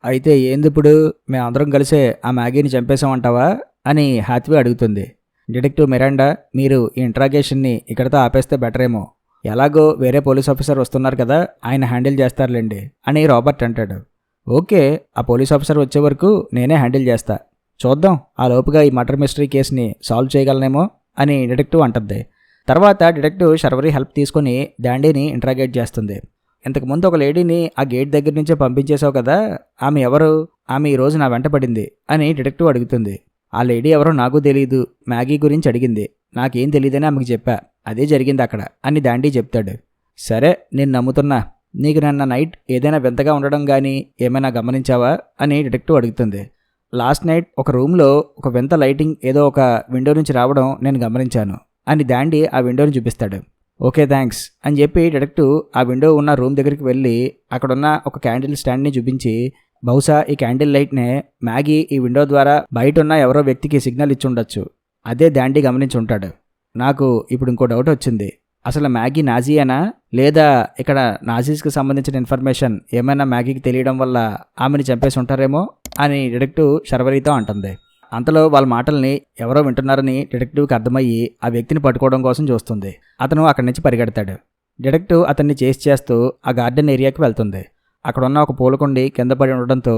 అయితే ఏందిప్పుడు, మేమందరం కలిసే ఆ మ్యాగీని చంపేశామంటావా అని హ్యాత్వే అడుగుతుంది. డిటెక్టివ్ మిరాండా, మీరు ఈ ఇంట్రాగేషన్ని ఇక్కడితో ఆపేస్తే బెటర్ ఏమో, ఎలాగో వేరే పోలీస్ ఆఫీసర్ వస్తున్నారు కదా, ఆయన హ్యాండిల్ చేస్తారులేండి అని రాబర్ట్ అంటాడు. ఓకే, ఆ పోలీస్ ఆఫీసర్ వచ్చే వరకు నేనే హ్యాండిల్ చేస్తా, చూద్దాం ఆ లోపుగా ఈ మర్డర్ మిస్టరీ కేసుని సాల్వ్ చేయగలనేమో అని డిటెక్టివ్ అంటుంది. తర్వాత డిటెక్టివ్ షర్వరీ హెల్ప్ తీసుకుని డాండీని ఇంట్రాగేట్ చేస్తుంది. ఇంతకుముందు ఒక లేడీని ఆ గేట్ దగ్గర నుంచే పంపించేశావు కదా, ఆమె ఎవరు? ఆమె ఈరోజు నా వెంట పడింది అని డిటెక్టివ్ అడుగుతుంది. ఆ లేడీ ఎవరో నాకు తెలీదు, మ్యాగీ గురించి అడిగింది, నాకేం తెలియదని ఆమెకు చెప్పా, అదే జరిగింది అక్కడ అని డాండీ చెప్తాడు. సరే, నేను నమ్ముతున్నా, నీకు నిన్న నైట్ ఏదైనా వింతగా ఉండడం కానీ ఏమైనా గమనించావా అని డిటెక్టివ్ అడుగుతుంది. లాస్ట్ నైట్ ఒక రూమ్లో ఒక వింత లైటింగ్ ఏదో ఒక విండో నుంచి రావడం నేను గమనించాను అని డాండీ ఆ విండోని చూపిస్తాడు. ఓకే థ్యాంక్స్ అని చెప్పి డిటెక్టివ్ ఆ విండో ఉన్న రూమ్ దగ్గరికి వెళ్ళి అక్కడున్న ఒక క్యాండిల్ స్టాండ్ని చూపించి, బహుశా ఈ క్యాండిల్ లైట్నే మ్యాగీ ఈ విండో ద్వారా బయట ఉన్న ఎవరో వ్యక్తికి సిగ్నల్ ఇచ్చి ఉండొచ్చు, అదే డాండీ గమనించి ఉంటాడు. నాకు ఇప్పుడు ఇంకో డౌట్ వచ్చింది, అసలు మ్యాగీ నాజీయేనా, లేదా ఇక్కడ నాజీస్కి సంబంధించిన ఇన్ఫర్మేషన్ ఏమైనా మ్యాగీకి తెలియడం వల్ల ఆమెను చంపేసి ఉంటారేమో అని డిటెక్టివ్ శర్వరీతో అంటుంది. అంతలో వాళ్ళ మాటల్ని ఎవరో వింటున్నారని డిటెక్టివ్కి అర్థమయ్యి ఆ వ్యక్తిని పట్టుకోవడం కోసం చూస్తుంది. అతను అక్కడి నుంచి పరిగెడతాడు. డిటెక్టివ్ అతన్ని చేసి చేస్తూ ఆ గార్డెన్ ఏరియాకి వెళ్తుంది. అక్కడున్న ఒక పూలకుండి కింద పడి ఉండడంతో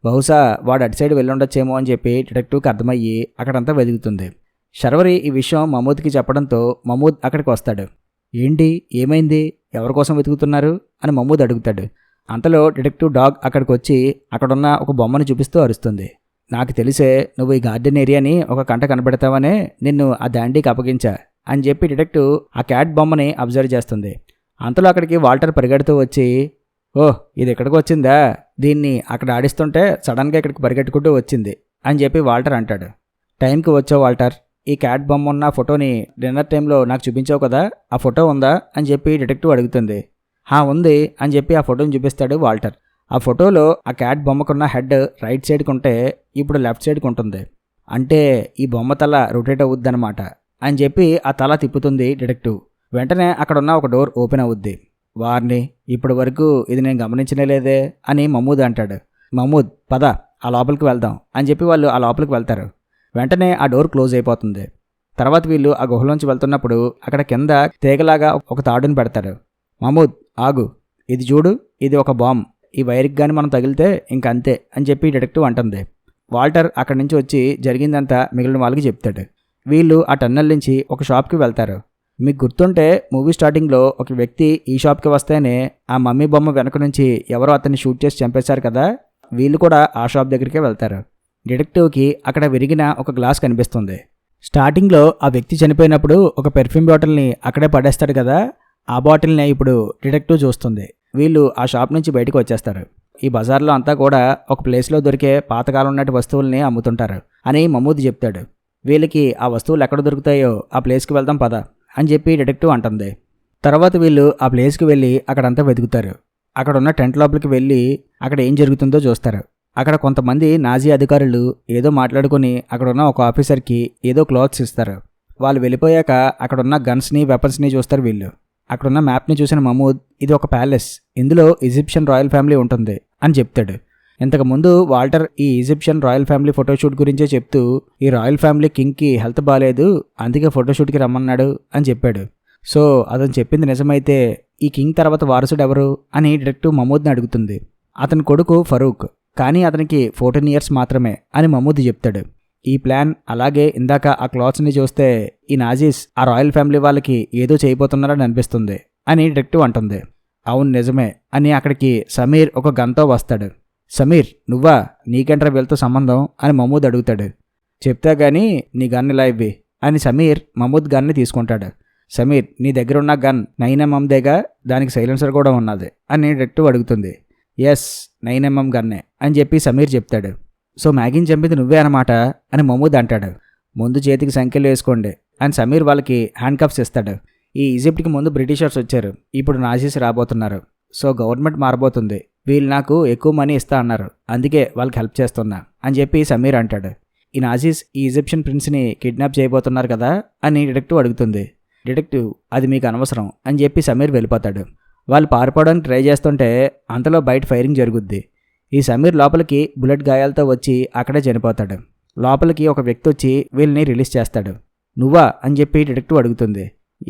బహుశా వాడు అటు సైడ్ వెళ్ళి ఉండొచ్చేమో అని చెప్పి డిటెక్టివ్కి అర్థమయ్యి అక్కడంతా వెతుకుతుంది. శర్వరి ఈ విషయం మమూద్కి చెప్పడంతో మమూద్ అక్కడికి వస్తాడు. ఏంటి, ఏమైంది, ఎవరి కోసం వెతుకుతున్నారు అని మమూద్ అడుగుతాడు. అంతలో డిటెక్టివ్ డాగ్ అక్కడికి వచ్చి అక్కడున్న ఒక బొమ్మను చూపిస్తూ అరుస్తుంది. నాకు తెలిసే నువ్వు ఈ గార్డెన్ ఏరియాని ఒక కంట కనబెడతావనే నిన్ను ఆ డాండీకి అప్పగించా అని చెప్పి డిటెక్టివ్ ఆ క్యాట్ బొమ్మని అబ్జర్వ్ చేస్తుంది. అంతలో అక్కడికి వాల్టర్ పరిగెడుతూ వచ్చి, ఓహ్ ఇది ఎక్కడికి వచ్చిందా, దీన్ని అక్కడ ఆడిస్తుంటే సడన్గా ఇక్కడికి పరిగెట్టుకుంటూ వచ్చింది అని చెప్పి వాల్టర్ అంటాడు. టైంకి వచ్చావు వాల్టర్, ఈ క్యాట్ బొమ్మ ఉన్న ఫోటోని డిన్నర్ టైంలో నాకు చూపించావు కదా, ఆ ఫోటో ఉందా అని చెప్పి డిటెక్టివ్ అడుగుతుంది. ఉంది అని చెప్పి ఆ ఫోటోని చూపిస్తాడు వాల్టర్. ఆ ఫోటోలో ఆ క్యాట్ బొమ్మకున్న హెడ్ రైట్ సైడ్కి ఉంటే ఇప్పుడు లెఫ్ట్ సైడ్కి ఉంటుంది, అంటే ఈ బొమ్మ తల రొటేట్ అవుద్దనమాట అని చెప్పి ఆ తల తిప్పుతుంది డిటెక్టివ్. వెంటనే అక్కడున్న ఒక డోర్ ఓపెన్ అవుద్ది. వారిని ఇప్పటి వరకు ఇది నేను గమనించనే లేదే అని మమూద్ అంటాడు. మమూద్ పద ఆ లోపలికి వెళ్దాం అని చెప్పి వాళ్ళు ఆ లోపలికి వెళ్తారు. వెంటనే ఆ డోర్ క్లోజ్ అయిపోతుంది. తర్వాత వీళ్ళు ఆ గుహలోంచి వెళ్తున్నప్పుడు అక్కడ కింద తీగలాగా ఒక తాడుని పెడతారు. మమూద్ ఆగు, ఇది చూడు, ఇది ఒక బాంబ్, ఈ వైర్కి కానీ మనం తగిలితే ఇంక అంతే అని చెప్పి డిటెక్టివ్ అంటుంది. వాల్టర్ అక్కడి నుంచి వచ్చి జరిగిందంతా మిగిలిన వాళ్ళకి చెప్తాడు. వీళ్ళు ఆ టన్నెల్ నుంచి ఒక షాప్కి వెళ్తారు. మీకు గుర్తుంటే మూవీ స్టార్టింగ్లో ఒక వ్యక్తి ఈ షాప్కి వస్తేనే ఆ మమ్మీ బొమ్మ వెనక నుంచి ఎవరో అతన్ని షూట్ చేసి చంపేశారు కదా, వీళ్ళు కూడా ఆ షాప్ దగ్గరికే వెళ్తారు. డిటెక్టివ్కి అక్కడ విరిగిన ఒక గ్లాస్ కనిపిస్తుంది. స్టార్టింగ్లో ఆ వ్యక్తి చనిపోయినప్పుడు ఒక పెర్ఫ్యూమ్ బాటిల్ని అక్కడే పడేస్తాడు కదా, ఆ బాటిల్ని ఇప్పుడు డిటెక్టివ్ చూస్తుంది. వీళ్ళు ఆ షాప్ నుంచి బయటకు వచ్చేస్తారు. ఈ బజార్లో అంతా కూడా ఒక ప్లేస్లో దొరికే పాతకాలం నాటి వస్తువుల్ని అమ్ముతుంటారు అని మమూద్ చెప్తాడు. వీళ్ళకి ఆ వస్తువులు ఎక్కడ దొరుకుతాయో ఆ ప్లేస్కి వెళ్దాం పద అని చెప్పి డిటెక్టివ్ అంటుంది. తర్వాత వీళ్ళు ఆ ప్లేస్కి వెళ్ళి అక్కడంతా వెతుకుతారు. అక్కడ ఉన్న టెంట్ లోపలికి వెళ్ళి అక్కడ ఏం జరుగుతుందో చూస్తారు. అక్కడ కొంతమంది నాజీ అధికారులు ఏదో మాట్లాడుకుని అక్కడున్న ఒక ఆఫీసర్కి ఏదో క్లాత్స్ ఇస్తారు. వాళ్ళు వెళ్ళిపోయాక అక్కడున్న గన్స్ని వెపన్స్ని చూస్తారు వీళ్ళు. అక్కడున్న మ్యాప్ని చూసిన మమూద్ ఇది ఒక ప్యాలెస్, ఇందులో ఈజిప్షియన్ రాయల్ ఫ్యామిలీ ఉంటుంది అని చెప్తాడు. ఇంతకుముందు వాల్టర్ ఈ ఈజిప్షియన్ రాయల్ ఫ్యామిలీ ఫోటోషూట్ గురించే చెప్తూ ఈ రాయల్ ఫ్యామిలీ కింగ్కి హెల్త్ బాగాలేదు అందుకే ఫోటోషూట్కి రమ్మన్నాడు అని చెప్పాడు. సో అతను చెప్పింది నిజమైతే ఈ కింగ్ తర్వాత వారసుడు ఎవరు అని డిటెక్టివ్ మమూద్ని అడుగుతుంది. అతని కొడుకు ఫరూక్, కానీ అతనికి 14 years మాత్రమే అని మమూద్ చెప్తాడు. ఈ ప్లాన్ అలాగే ఇందాక ఆ క్లాత్స్ని చూస్తే ఈ నాజీస్ ఆ రాయల్ ఫ్యామిలీ వాళ్ళకి ఏదో చేయబోతున్నారని అనిపిస్తుంది అని డిటెక్టివ్ అంటుంది. అవును నిజమే అని అక్కడికి సమీర్ ఒక గన్తో వస్తాడు. సమీర్ నువ్వా, నీకేంట్రా వీళ్ళతో సంబంధం అని మమూద్ అడుగుతాడు. చెప్తా గానీ నీ గన్ ఇలా ఇవ్వి అని సమీర్ మమూద్ గన్ని తీసుకుంటాడు. సమీర్ నీ దగ్గర ఉన్న గన్ 9mm దేగా, దానికి సైలెన్సర్ కూడా ఉన్నది అని డిటెక్టివ్ అడుగుతుంది. ఎస్ 9mm గన్నే అని చెప్పి సమీర్ చెప్తాడు. సో మ్యాగీని చంపింది నువ్వే అనమాట అని మమూద్ అంటాడు. ముందు చేతికి సంఖ్యలు వేసుకోండి అని సమీర్ వాళ్ళకి హ్యాండ్ కప్స్ ఇస్తాడు. ఈ ఈజిప్ట్కి ముందు బ్రిటిషర్స్ వచ్చారు, ఇప్పుడు నాజీస్ రాబోతున్నారు. సో గవర్నమెంట్ మారబోతుంది, వీళ్ళు నాకు ఎక్కువ మనీ ఇస్తా అన్నారు, అందుకే వాళ్ళకి హెల్ప్ చేస్తున్నా అని చెప్పి సమీర్ అంటాడు. ఈ నాజీస్ ఈ ఈజిప్షియన్ ప్రిన్స్ని కిడ్నాప్ చేయబోతున్నారు కదా అని డిటెక్టివ్ అడుగుతుంది. డిటెక్టివ్ అది మీకు అనవసరం అని చెప్పి సమీర్ వెళ్ళిపోతాడు. వాళ్ళు పారిపోవడానికి ట్రై చేస్తుంటే అంతలో బయట ఫైరింగ్ జరుగుద్ది. ఈ సమీర్ లోపలికి బుల్లెట్ గాయాలతో వచ్చి అక్కడే చనిపోతాడు. లోపలికి ఒక వ్యక్తి వచ్చి వీళ్ళని రిలీజ్ చేస్తాడు. నువ్వా అని చెప్పి డిటెక్టివ్ అడుగుతుంది.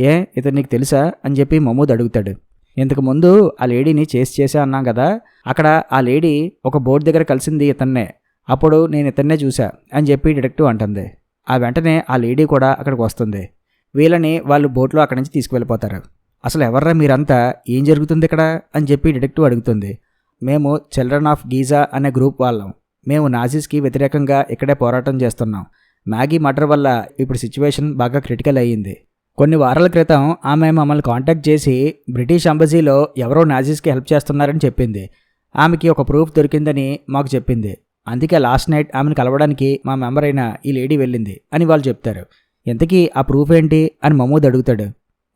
ఏ ఇతను నీకు తెలుసా అని చెప్పి మమూద్ అడుగుతాడు. ఇంతకుముందు ఆ లేడీని చేసా అన్నాం కదా, అక్కడ ఆ లేడీ ఒక బోట్ దగ్గర కలిసింది ఇతన్నే, అప్పుడు నేను ఇతన్నే చూసా అని చెప్పి డిటెక్టివ్ అంటుంది. ఆ వెంటనే ఆ లేడీ కూడా అక్కడికి వస్తుంది. వీళ్ళని వాళ్ళు బోట్లో అక్కడి నుంచి తీసుకువెళ్ళిపోతారు. అసలు ఎవర్రా మీరంతా, ఏం జరుగుతుంది ఇక్కడ అని చెప్పి డిటెక్టివ్ అడుగుతుంది. మేము చిల్డ్రన్ ఆఫ్ గీజా అనే గ్రూప్ వాళ్ళం, మేము నాజీస్కి వ్యతిరేకంగా ఇక్కడే పోరాటం చేస్తున్నాం. మ్యాగీ మర్డర్ వల్ల ఇప్పుడు సిచ్యువేషన్ బాగా క్రిటికల్ అయ్యింది. కొన్ని వారాల క్రితం ఆమె మమ్మల్ని కాంటాక్ట్ చేసి బ్రిటిష్ ఎంబసీలో ఎవరో నాజీస్కి హెల్ప్ చేస్తున్నారని చెప్పింది. ఆమెకి ఒక ప్రూఫ్ దొరికిందని మాకు చెప్పింది. అందుకే లాస్ట్ నైట్ ఆమెను కలవడానికి మా మెంబర్ అయిన ఈ లేడీ వెళ్ళింది అని వాళ్ళు చెప్తారు. ఇంతకీ ఆ ప్రూఫ్ ఏంటి అని మమూద్ అడుగుతాడు.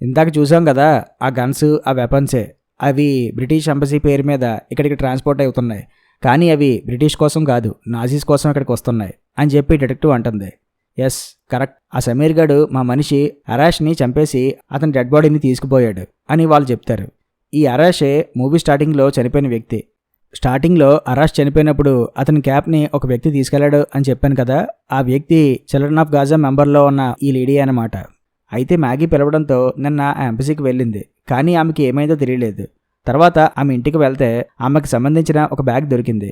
ఇందాక చూసాం కదా, ఆ గన్స్, ఆ వెపన్సే. అవి బ్రిటిష్ ఎంబసీ పేరు మీద ఇక్కడికి ట్రాన్స్పోర్ట్ అవుతున్నాయి. కానీ అవి బ్రిటిష్ కోసం కాదు, నాజీస్ కోసం ఇక్కడికి వస్తున్నాయి అని చెప్పి డిటెక్టివ్ అంటుంది. Yes, correct. ఆ సమీర్ గడు మా మనిషి అరాష్ని చంపేసి అతని డెడ్ బాడీని తీసుకుపోయాడు అని వాళ్ళు చెప్తారు. ఈ అరాషే మూవీ స్టార్టింగ్లో చనిపోయిన వ్యక్తి. స్టార్టింగ్లో అరాష్ చనిపోయినప్పుడు అతని క్యాప్ని ఒక వ్యక్తి తీసుకెళ్లాడు అని చెప్పాను కదా, ఆ వ్యక్తి చిల్డ్రన్ ఆఫ్ గాజా మెంబర్లో ఉన్న ఈ లేడీ అన్నమాట. అయితే మ్యాగీ పిలవడంతో నిన్న ఆ ఎంబసీకి వెళ్ళింది. కానీ ఆమెకి ఏమైందో తెలియలేదు. తర్వాత ఆమె ఇంటికి వెళ్తే ఆమెకు సంబంధించిన ఒక బ్యాగ్ దొరికింది.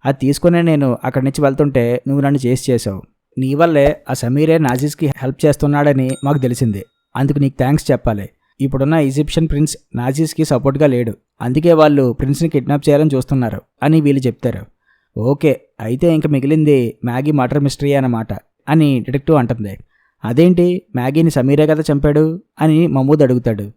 అది తీసుకునే నేను అక్కడి నుంచి వెళ్తుంటే నువ్వు నన్ను చేసావు. నీ వల్లే ఆ సమీరే నాజీస్కి హెల్ప్ చేస్తున్నాడని మాకు తెలిసింది. అందుకు నీకు థ్యాంక్స్ చెప్పాలి. ఇప్పుడున్న ఈజిప్షియన్ ప్రిన్స్ నాజీస్కి సపోర్ట్గా లేడు, అందుకే వాళ్ళు ప్రిన్స్ని కిడ్నాప్ చేయాలని చూస్తున్నారు అని వీళ్ళు చెప్తారు. ఓకే, అయితే ఇంక మిగిలింది మ్యాగీ మర్డర్ మిస్టరీ అన్నమాట అని డిటెక్టివ్ అంటుంది. అదేంటి, మ్యాగీని సమీరే కదా చంపాడు అని మమూద్ అడుగుతాడు.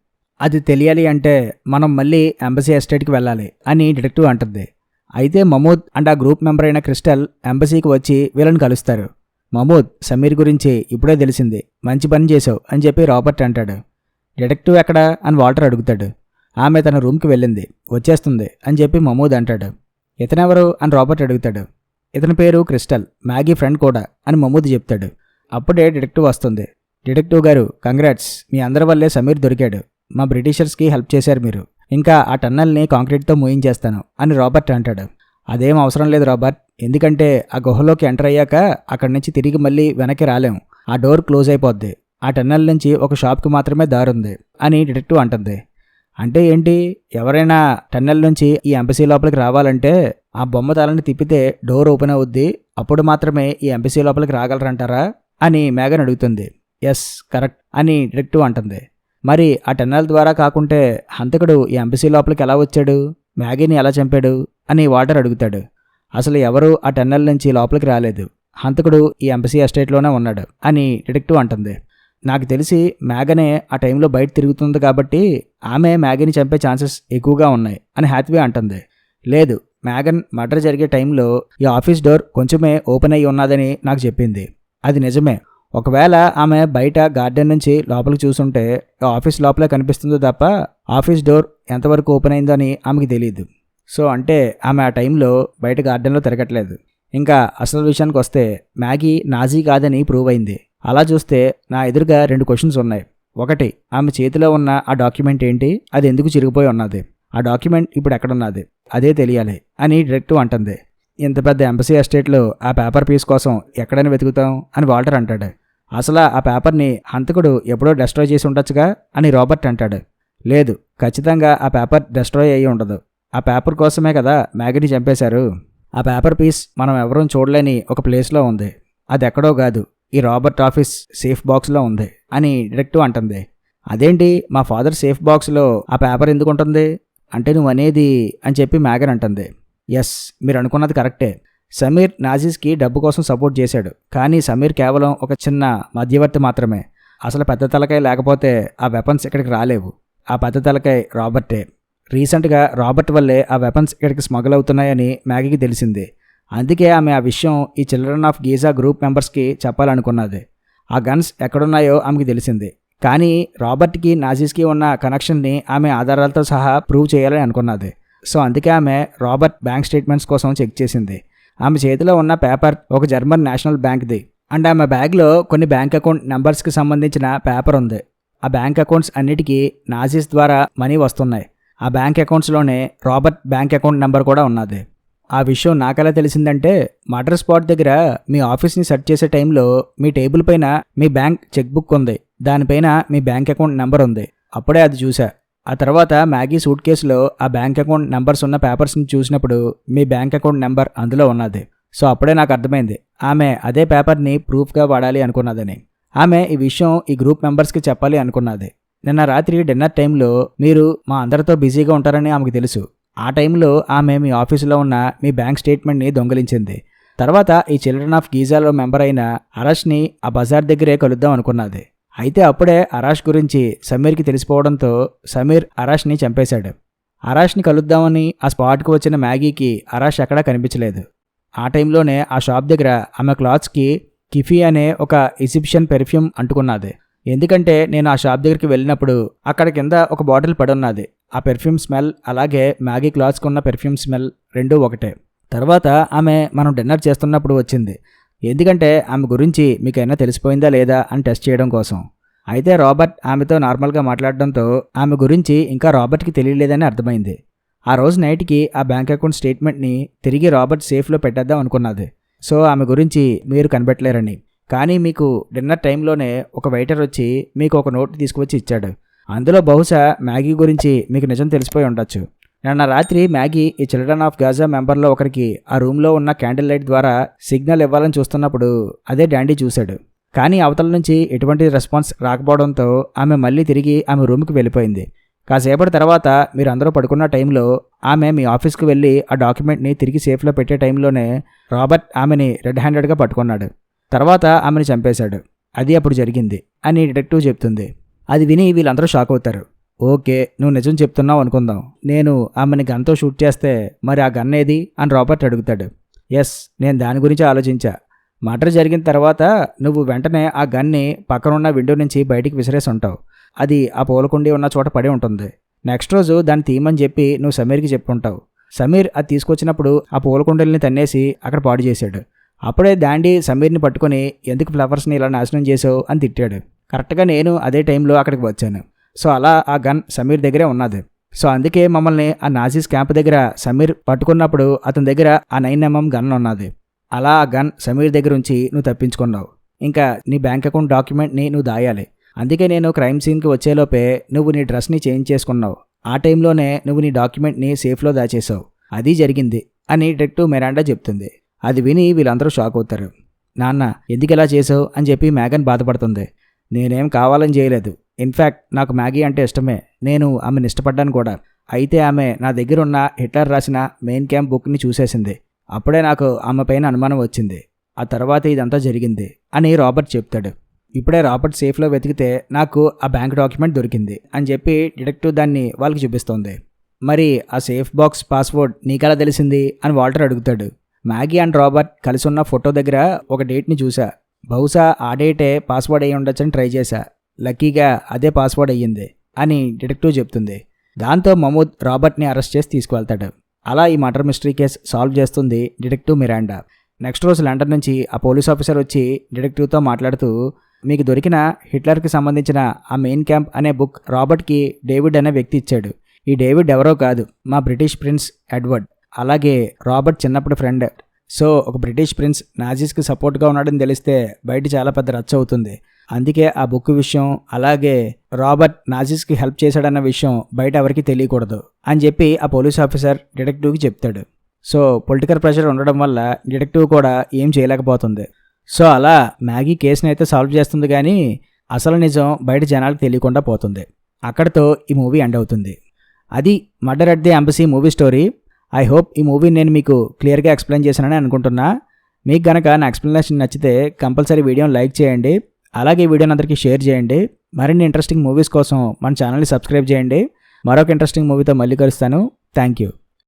అది తెలియాలి అంటే మనం మళ్ళీ ఎంబసీ ఎస్టేట్కి వెళ్ళాలి అని డిటెక్టివ్ అంటుంది. అయితే మమూద్ అండ్ ఆ గ్రూప్ మెంబర్ అయిన క్రిస్టల్ ఎంబసీకి వచ్చి వీళ్ళని కలుస్తారు. మమూద్, సమీర్ గురించి ఇప్పుడే తెలిసింది, మంచి పని చేసావు అని చెప్పి రాబర్ట్ అంటాడు. డిటెక్టివ్ ఎక్కడా అని వాల్టర్ అడుగుతాడు. ఆమె తన రూమ్కి వెళ్ళింది, వచ్చేస్తుంది అని చెప్పి మమూద్ అంటాడు. ఇతనెవరు అని రాబర్ట్ అడుగుతాడు. ఇతని పేరు క్రిస్టల్, మ్యాగీ ఫ్రెండ్ కూడా అని మమూద్ చెప్తాడు. అప్పుడే డిటెక్టివ్ వస్తుంది. డిటెక్టివ్ గారు, కంగ్రాట్స్, మీ అందరి వల్లే సమీర్ దొరికాడు. మా బ్రిటిషర్స్కి హెల్ప్ చేశారు మీరు. ఇంకా ఆ టన్నల్ని కాంక్రీట్తో మూయించేస్తాను అని రాబర్ట్ అంటాడు. అదేం అవసరం లేదు రాబర్ట్, ఎందుకంటే ఆ గుహలోకి ఎంటర్ అయ్యాక అక్కడి నుంచి తిరిగి మళ్ళీ వెనక్కి రాలేం. ఆ డోర్ క్లోజ్ అయిపోద్ది. ఆ టన్నల్ నుంచి ఒక షాప్కి మాత్రమే దారుంది అని డిటెక్టివ్ అంటుంది. అంటే ఏంటి, ఎవరైనా టన్నెల్ నుంచి ఈ ఎంబసీ లోపలికి రావాలంటే ఆ బొమ్మ తలని తిప్పితే డోర్ ఓపెన్ అవుద్ది, అప్పుడు మాత్రమే ఈ ఎంబసీ లోపలికి రాగలరంటారా అని మేఘన్ అడుగుతుంది. ఎస్, కరెక్ట్ అని డిటెక్టివ్ అంటుంది. మరి ఆ టన్నెల్ ద్వారా కాకుంటే హంతకుడు ఈ ఎంబసీ లోపలికి ఎలా వచ్చాడు, మ్యాగీని ఎలా చంపాడు అని వాల్టర్ అడుగుతాడు. అసలు ఎవరు ఆ టన్నెల్ నుంచి లోపలికి రాలేదు, హంతకుడు ఈ ఎంబసీ ఎస్టేట్లోనే ఉన్నాడు అని డిటెక్టివ్ అంటుంది. నాకు తెలిసి మ్యాగనే ఆ టైంలో బయట తిరుగుతుంది కాబట్టి ఆమె మ్యాగీని చంపే ఛాన్సెస్ ఎక్కువగా ఉన్నాయి అని హ్యాత్వే అంటుంది. లేదు, మ్యాగన్ మర్డర్ జరిగే టైంలో ఈ ఆఫీస్ డోర్ కొంచెమే ఓపెన్ అయ్యి ఉన్నదని నాకు చెప్పింది. అది నిజమే. ఒకవేళ ఆమె బయట గార్డెన్ నుంచి లోపలికి చూసుంటే ఆఫీస్ లోపలే కనిపిస్తుందో తప్ప ఆఫీస్ డోర్ ఎంతవరకు ఓపెన్ అయిందో అని ఆమెకి తెలియదు. సో అంటే ఆమె ఆ టైంలో బయట గార్డెన్లో తిరగట్లేదు. ఇంకా అసలు విషయానికి వస్తే మ్యాగీ నాజీ కాదని ప్రూవ్ అయింది. అలా చూస్తే నా ఎదురుగా 2 క్వశ్చన్స్ ఉన్నాయి. ఒకటి, ఆమె చేతిలో ఉన్న ఆ డాక్యుమెంట్ ఏంటి, అది ఎందుకు చిరిగిపోయి ఉన్నది, ఆ డాక్యుమెంట్ ఇప్పుడు ఎక్కడున్నది, అదే తెలియాలి అని డిటెక్టివ్ అంటుంది. ఇంత పెద్ద ఎంబసీ ఎస్టేట్లో ఆ పేపర్ పీస్ కోసం ఎక్కడైనా వెతుకుతాం అని వాల్టర్ అంటాడు. అసలు ఆ పేపర్ని హంతకుడు ఎప్పుడో డెస్ట్రాయ్ చేసి ఉండొచ్చుగా అని రాబర్ట్ అంటాడు. లేదు, ఖచ్చితంగా ఆ పేపర్ డెస్ట్రాయ్ అయ్యి ఉండదు. ఆ పేపర్ కోసమే కదా మ్యాగీని చంపేశారు. ఆ పేపర్ పీస్ మనం ఎవరూ చూడలేని ఒక ప్లేస్లో ఉంది. అది ఎక్కడో కాదు, ఈ రాబర్ట్ ఆఫీస్ సేఫ్ బాక్స్లో ఉంది అని డిటెక్టివ్ అంటుంది. అదేంటి, మా ఫాదర్ సేఫ్ బాక్స్లో ఆ పేపర్ ఎందుకు ఉంటుంది అంటే నువ్వు అనేది అని చెప్పి మ్యాగన్ అంటుంది. ఎస్, మీరు అనుకున్నది కరెక్టే. సమీర్ నాజీస్కి డబ్బు కోసం సపోర్ట్ చేశాడు, కానీ సమీర్ కేవలం ఒక చిన్న మధ్యవర్తి మాత్రమే. అసలు పెద్ద తలకాయ లేకపోతే ఆ వెపన్స్ ఇక్కడికి రాలేవు. ఆ పెద్ద తలకాయ రాబర్టే. రీసెంట్గా రాబర్ట్ వల్లే ఆ వెపన్స్ ఇక్కడికి స్మగుల్ అవుతున్నాయని మ్యాగీకి తెలిసింది. అందుకే ఆమె ఆ విషయం ఈ చిల్డ్రన్ ఆఫ్ గీజా గ్రూప్ మెంబర్స్కి చెప్పాలనుకున్నది. ఆ గన్స్ ఎక్కడున్నాయో ఆమెకి తెలిసింది. కానీ రాబర్ట్కి నాజీస్కి ఉన్న కనెక్షన్ని ఆమె ఆధారాలతో సహా ప్రూవ్ చేయాలని అనుకున్నది. సో అందుకే ఆమె రాబర్ట్ బ్యాంక్ స్టేట్మెంట్స్ కోసం చెక్ చేసింది. ఆమె చేతిలో ఉన్న పేపర్ ఒక జర్మన్ నేషనల్ బ్యాంక్ది అండ్ ఆమె బ్యాగ్లో కొన్ని బ్యాంక్ అకౌంట్ నెంబర్స్కి సంబంధించిన పేపర్ ఉంది. ఆ బ్యాంక్ అకౌంట్స్ అన్నిటికీ నాజీస్ ద్వారా మనీ వస్తున్నాయి. ఆ బ్యాంక్ అకౌంట్స్లోనే రాబర్ట్ బ్యాంక్ అకౌంట్ నెంబర్ కూడా ఉన్నది. ఆ విషయం నాకెలా తెలిసిందంటే, మర్డర్ స్పాట్ దగ్గర మీ ఆఫీస్ని సెర్చ్ చేసే టైంలో మీ టేబుల్ పైన మీ బ్యాంక్ చెక్ బుక్ ఉంది, దానిపైన మీ బ్యాంక్ అకౌంట్ నెంబర్ ఉంది. అప్పుడే అది చూసా. ఆ తర్వాత మ్యాగీ సూట్ కేసులో ఆ బ్యాంక్ అకౌంట్ నెంబర్స్ ఉన్న పేపర్స్ని చూసినప్పుడు మీ బ్యాంక్ అకౌంట్ నెంబర్ అందులో ఉన్నది. సో అప్పుడే నాకు అర్థమైంది ఆమె అదే పేపర్ని ప్రూఫ్గా వాడాలి అనుకున్నదని. ఆమె ఈ విషయం ఈ గ్రూప్ మెంబర్స్కి చెప్పాలి అనుకున్నది. నిన్న రాత్రి డిన్నర్ టైంలో మీరు మా అందరితో బిజీగా ఉంటారని ఆమెకు తెలుసు. ఆ టైంలో ఆమె మీ ఆఫీసులో ఉన్న మీ బ్యాంక్ స్టేట్మెంట్ని దొంగిలించింది. తర్వాత ఈ చిల్డ్రన్ ఆఫ్ గీజాలో మెంబర్ అయిన అరష్ని ఆ బజార్ దగ్గరే కలుద్దాం అనుకున్నది. అయితే అప్పుడే అరాష్ గురించి సమీర్కి తెలిసిపోవడంతో సమీర్ అరాష్ని చంపేశాడు. అరాష్ని కలుద్దామని ఆ స్పాట్కి వచ్చిన మ్యాగీకి అరాష్ ఎక్కడా కనిపించలేదు. ఆ టైంలోనే ఆ షాప్ దగ్గర ఆమె క్లాత్స్కి కిఫీ అనే ఒక ఈజిప్షియన్ పెర్ఫ్యూమ్ అంటుకున్నది. ఎందుకంటే నేను ఆ షాప్ దగ్గరికి వెళ్ళినప్పుడు అక్కడ కింద ఒక బాటిల్ పడున్నది. ఆ పెర్ఫ్యూమ్ స్మెల్ అలాగే మ్యాగీ క్లాత్స్కి ఉన్న పెర్ఫ్యూమ్ స్మెల్ రెండూ ఒకటే. తర్వాత ఆమె మనం డిన్నర్ చేస్తున్నప్పుడు వచ్చింది. ఎందుకంటే ఆమె గురించి మీకైనా తెలిసిపోయిందా లేదా అని టెస్ట్ చేయడం కోసం. అయితే రాబర్ట్ ఆమెతో నార్మల్గా మాట్లాడడంతో ఆమె గురించి ఇంకా రాబర్ట్కి తెలియలేదని అర్థమైంది. ఆ రోజు నైట్కి ఆ బ్యాంక్ అకౌంట్ స్టేట్మెంట్ని తిరిగి రాబర్ట్ సేఫ్లో పెట్టేద్దాం అనుకున్నది. సో ఆమె గురించి మీరు కనిపెట్టలేరని. కానీ మీకు డిన్నర్ టైంలోనే ఒక వెయిటర్ వచ్చి మీకు ఒక నోట్ తీసుకువచ్చి ఇచ్చాడు. అందులో బహుశా మ్యాగీ గురించి మీకు నిజం తెలిసిపోయి ఉండొచ్చు. నిన్న రాత్రి మ్యాగీ ఈ చిల్డ్రన్ ఆఫ్ గాజా మెంబర్లో ఒకరికి ఆ రూమ్లో ఉన్న క్యాండిల్ లైట్ ద్వారా సిగ్నల్ ఇవ్వాలని చూస్తున్నప్పుడు అదే డాండీ చూశాడు. కానీ అవతల నుంచి ఎటువంటి రెస్పాన్స్ రాకపోవడంతో ఆమె మళ్ళీ తిరిగి ఆమె రూమ్కి వెళ్ళిపోయింది. కాసేపటి తర్వాత మీరు అందరూ పడుకున్న టైంలో ఆమె మీ ఆఫీస్కి వెళ్ళి ఆ డాక్యుమెంట్ని తిరిగి సేఫ్లో పెట్టే టైంలోనే రాబర్ట్ ఆమెని రెడ్ హ్యాండెడ్గా పట్టుకున్నాడు. తర్వాత ఆమెను చంపేశాడు. అది అప్పుడు జరిగింది అని డిటెక్టివ్ చెప్తుంది. అది విని వీళ్ళందరూ షాక్ అవుతారు. ఓకే, నువ్వు నిజం చెప్తున్నావు అనుకుందాం. నేను ఆమెని గన్తో షూట్ చేస్తే మరి ఆ గన్ ఏది అని రాబర్ట్ అడుగుతాడు. ఎస్, నేను దాని గురించి ఆలోచించా. మర్డర్ జరిగిన తర్వాత నువ్వు వెంటనే ఆ గన్ని పక్కనున్న విండో నుంచి బయటికి విసిరేసి ఉంటావు. అది ఆ పూలకుండి ఉన్న చోట పడి ఉంటుంది. నెక్స్ట్ రోజు దాన్ని తీయమని చెప్పి నువ్వు సమీర్కి చెప్పుంటావు. సమీర్ అది తీసుకొచ్చినప్పుడు ఆ పూలకుండల్ని తన్నేసి అక్కడ పాడు చేశాడు. అప్పుడే డాండీ సమీర్ని పట్టుకొని ఎందుకు ఫ్లవర్స్ని ఇలా నాశనం చేసావు అని తిట్టాడు. కరెక్ట్గా నేను అదే టైంలో అక్కడికి వచ్చాను. సో అలా ఆ గన్ సమీర్ దగ్గరే ఉన్నది. సో అందుకే మమ్మల్ని ఆ నాజీస్ క్యాంప్ దగ్గర సమీర్ పట్టుకున్నప్పుడు అతని దగ్గర ఆ 9mm గన్ ఉన్నది. అలా ఆ గన్ సమీర్ దగ్గర ఉంచి నువ్వు తప్పించుకున్నావు. ఇంకా నీ బ్యాంక్ అకౌంట్ డాక్యుమెంట్ని నువ్వు దాయాలి. అందుకే నేను క్రైమ్ సీన్కి వచ్చేలోపే నువ్వు నీ డ్రెస్ని చేంజ్ చేసుకున్నావు. ఆ టైంలోనే నువ్వు నీ డాక్యుమెంట్ని సేఫ్లో దాచేసావు. అది జరిగింది అని డిటెక్టివ్ మిరాండా చెప్తుంది. అది విని వీళ్ళందరూ షాక్ అవుతారు. నాన్న, ఎందుకు ఇలా చేసావు అని చెప్పి మ్యాగన్ బాధపడుతుంది. నేనేం కావాలని చేయలేదు. ఇన్ఫ్యాక్ట్ నాకు మ్యాగీ అంటే ఇష్టమే. నేను ఆమెను ఇష్టపడ్డాను కూడా. అయితే ఆమె నా దగ్గర ఉన్న హిట్లర్ రాసిన మెయిన్ క్యాంప్ బుక్ని చూసేసింది. అప్పుడే నాకు ఆమె పైన అనుమానం వచ్చింది. ఆ తర్వాత ఇదంతా జరిగింది అని రాబర్ట్ చెప్తాడు. ఇప్పుడే రాబర్ట్ సేఫ్లో వెతికితే నాకు ఆ బ్యాంక్ డాక్యుమెంట్ దొరికింది అని చెప్పి డిటెక్టివ్ దాన్ని వాళ్ళకి చూపిస్తోంది. మరి ఆ సేఫ్ బాక్స్ పాస్వర్డ్ నీకెలా తెలిసింది అని వాల్టర్ అడుగుతాడు. మ్యాగీ అండ్ రాబర్ట్ కలిసి ఉన్న ఫోటో దగ్గర ఒక డేట్ని చూసా. బహుశా ఆ డేటే పాస్వర్డ్ అయ్యి ఉండొచ్చని ట్రై చేశా. లక్కీగా అదే పాస్వర్డ్ అయ్యింది అని డిటెక్టివ్ చెప్తుంది. దాంతో మమూద్ రాబర్ట్ని అరెస్ట్ చేసి తీసుకువెళ్తాడు. అలా ఈ మర్డర్ మిస్టరీ కేసు సాల్వ్ చేస్తుంది డిటెక్టివ్ మిరాండా. నెక్స్ట్ రోజు లండన్ నుంచి ఆ పోలీస్ ఆఫీసర్ వచ్చి డిటెక్టివ్తో మాట్లాడుతూ, మీకు దొరికిన హిట్లర్కి సంబంధించిన ఆ మెయిన్ క్యాంప్ అనే బుక్ రాబర్ట్కి డేవిడ్ అనే వ్యక్తి ఇచ్చాడు. ఈ డేవిడ్ ఎవరో కాదు, మా బ్రిటిష్ ప్రిన్స్ ఎడ్వర్డ్. అలాగే రాబర్ట్ చిన్నప్పుడు ఫ్రెండ్. సో ఒక బ్రిటిష్ ప్రిన్స్ నాజీస్కి సపోర్ట్గా ఉన్నాడని తెలిస్తే బయట చాలా పెద్ద రచ్చ అవుతుంది. అందుకే ఆ బుక్ విషయం అలాగే రాబర్ట్ నాజీస్కి హెల్ప్ చేశాడన్న విషయం బయట ఎవరికి తెలియకూడదు అని చెప్పి ఆ పోలీస్ ఆఫీసర్ డిటెక్టివ్కి చెప్తాడు. సో పొలిటికల్ ప్రెషర్ ఉండడం వల్ల డిటెక్టివ్ కూడా ఏం చేయలేకపోతుంది. సో అలా మ్యాగీ కేసుని అయితే సాల్వ్ చేస్తుంది, కానీ అసలు నిజం బయట జనాలకు తెలియకుండా పోతుంది. అక్కడితో ఈ మూవీ ఎండ్ అవుతుంది. అది murder at the embassy movie story. I hope ఈ మూవీని నేను మీకు క్లియర్గా ఎక్స్ప్లెయిన్ చేశానని అనుకుంటున్నా. మీకు కనుక నా ఎక్స్ప్లెనేషన్ నచ్చితే కంపల్సరీ వీడియోని లైక్ చేయండి. అలాగే ఈ వీడియోని అందరికీ షేర్ చేయండి. మరిన్ని ఇంట్రెస్టింగ్ మూవీస్ కోసం మన ఛానల్ని సబ్స్క్రైబ్ చేయండి. మరొక ఇంట్రెస్టింగ్ మూవీతో మళ్ళీ కలుస్తాను. Thank you.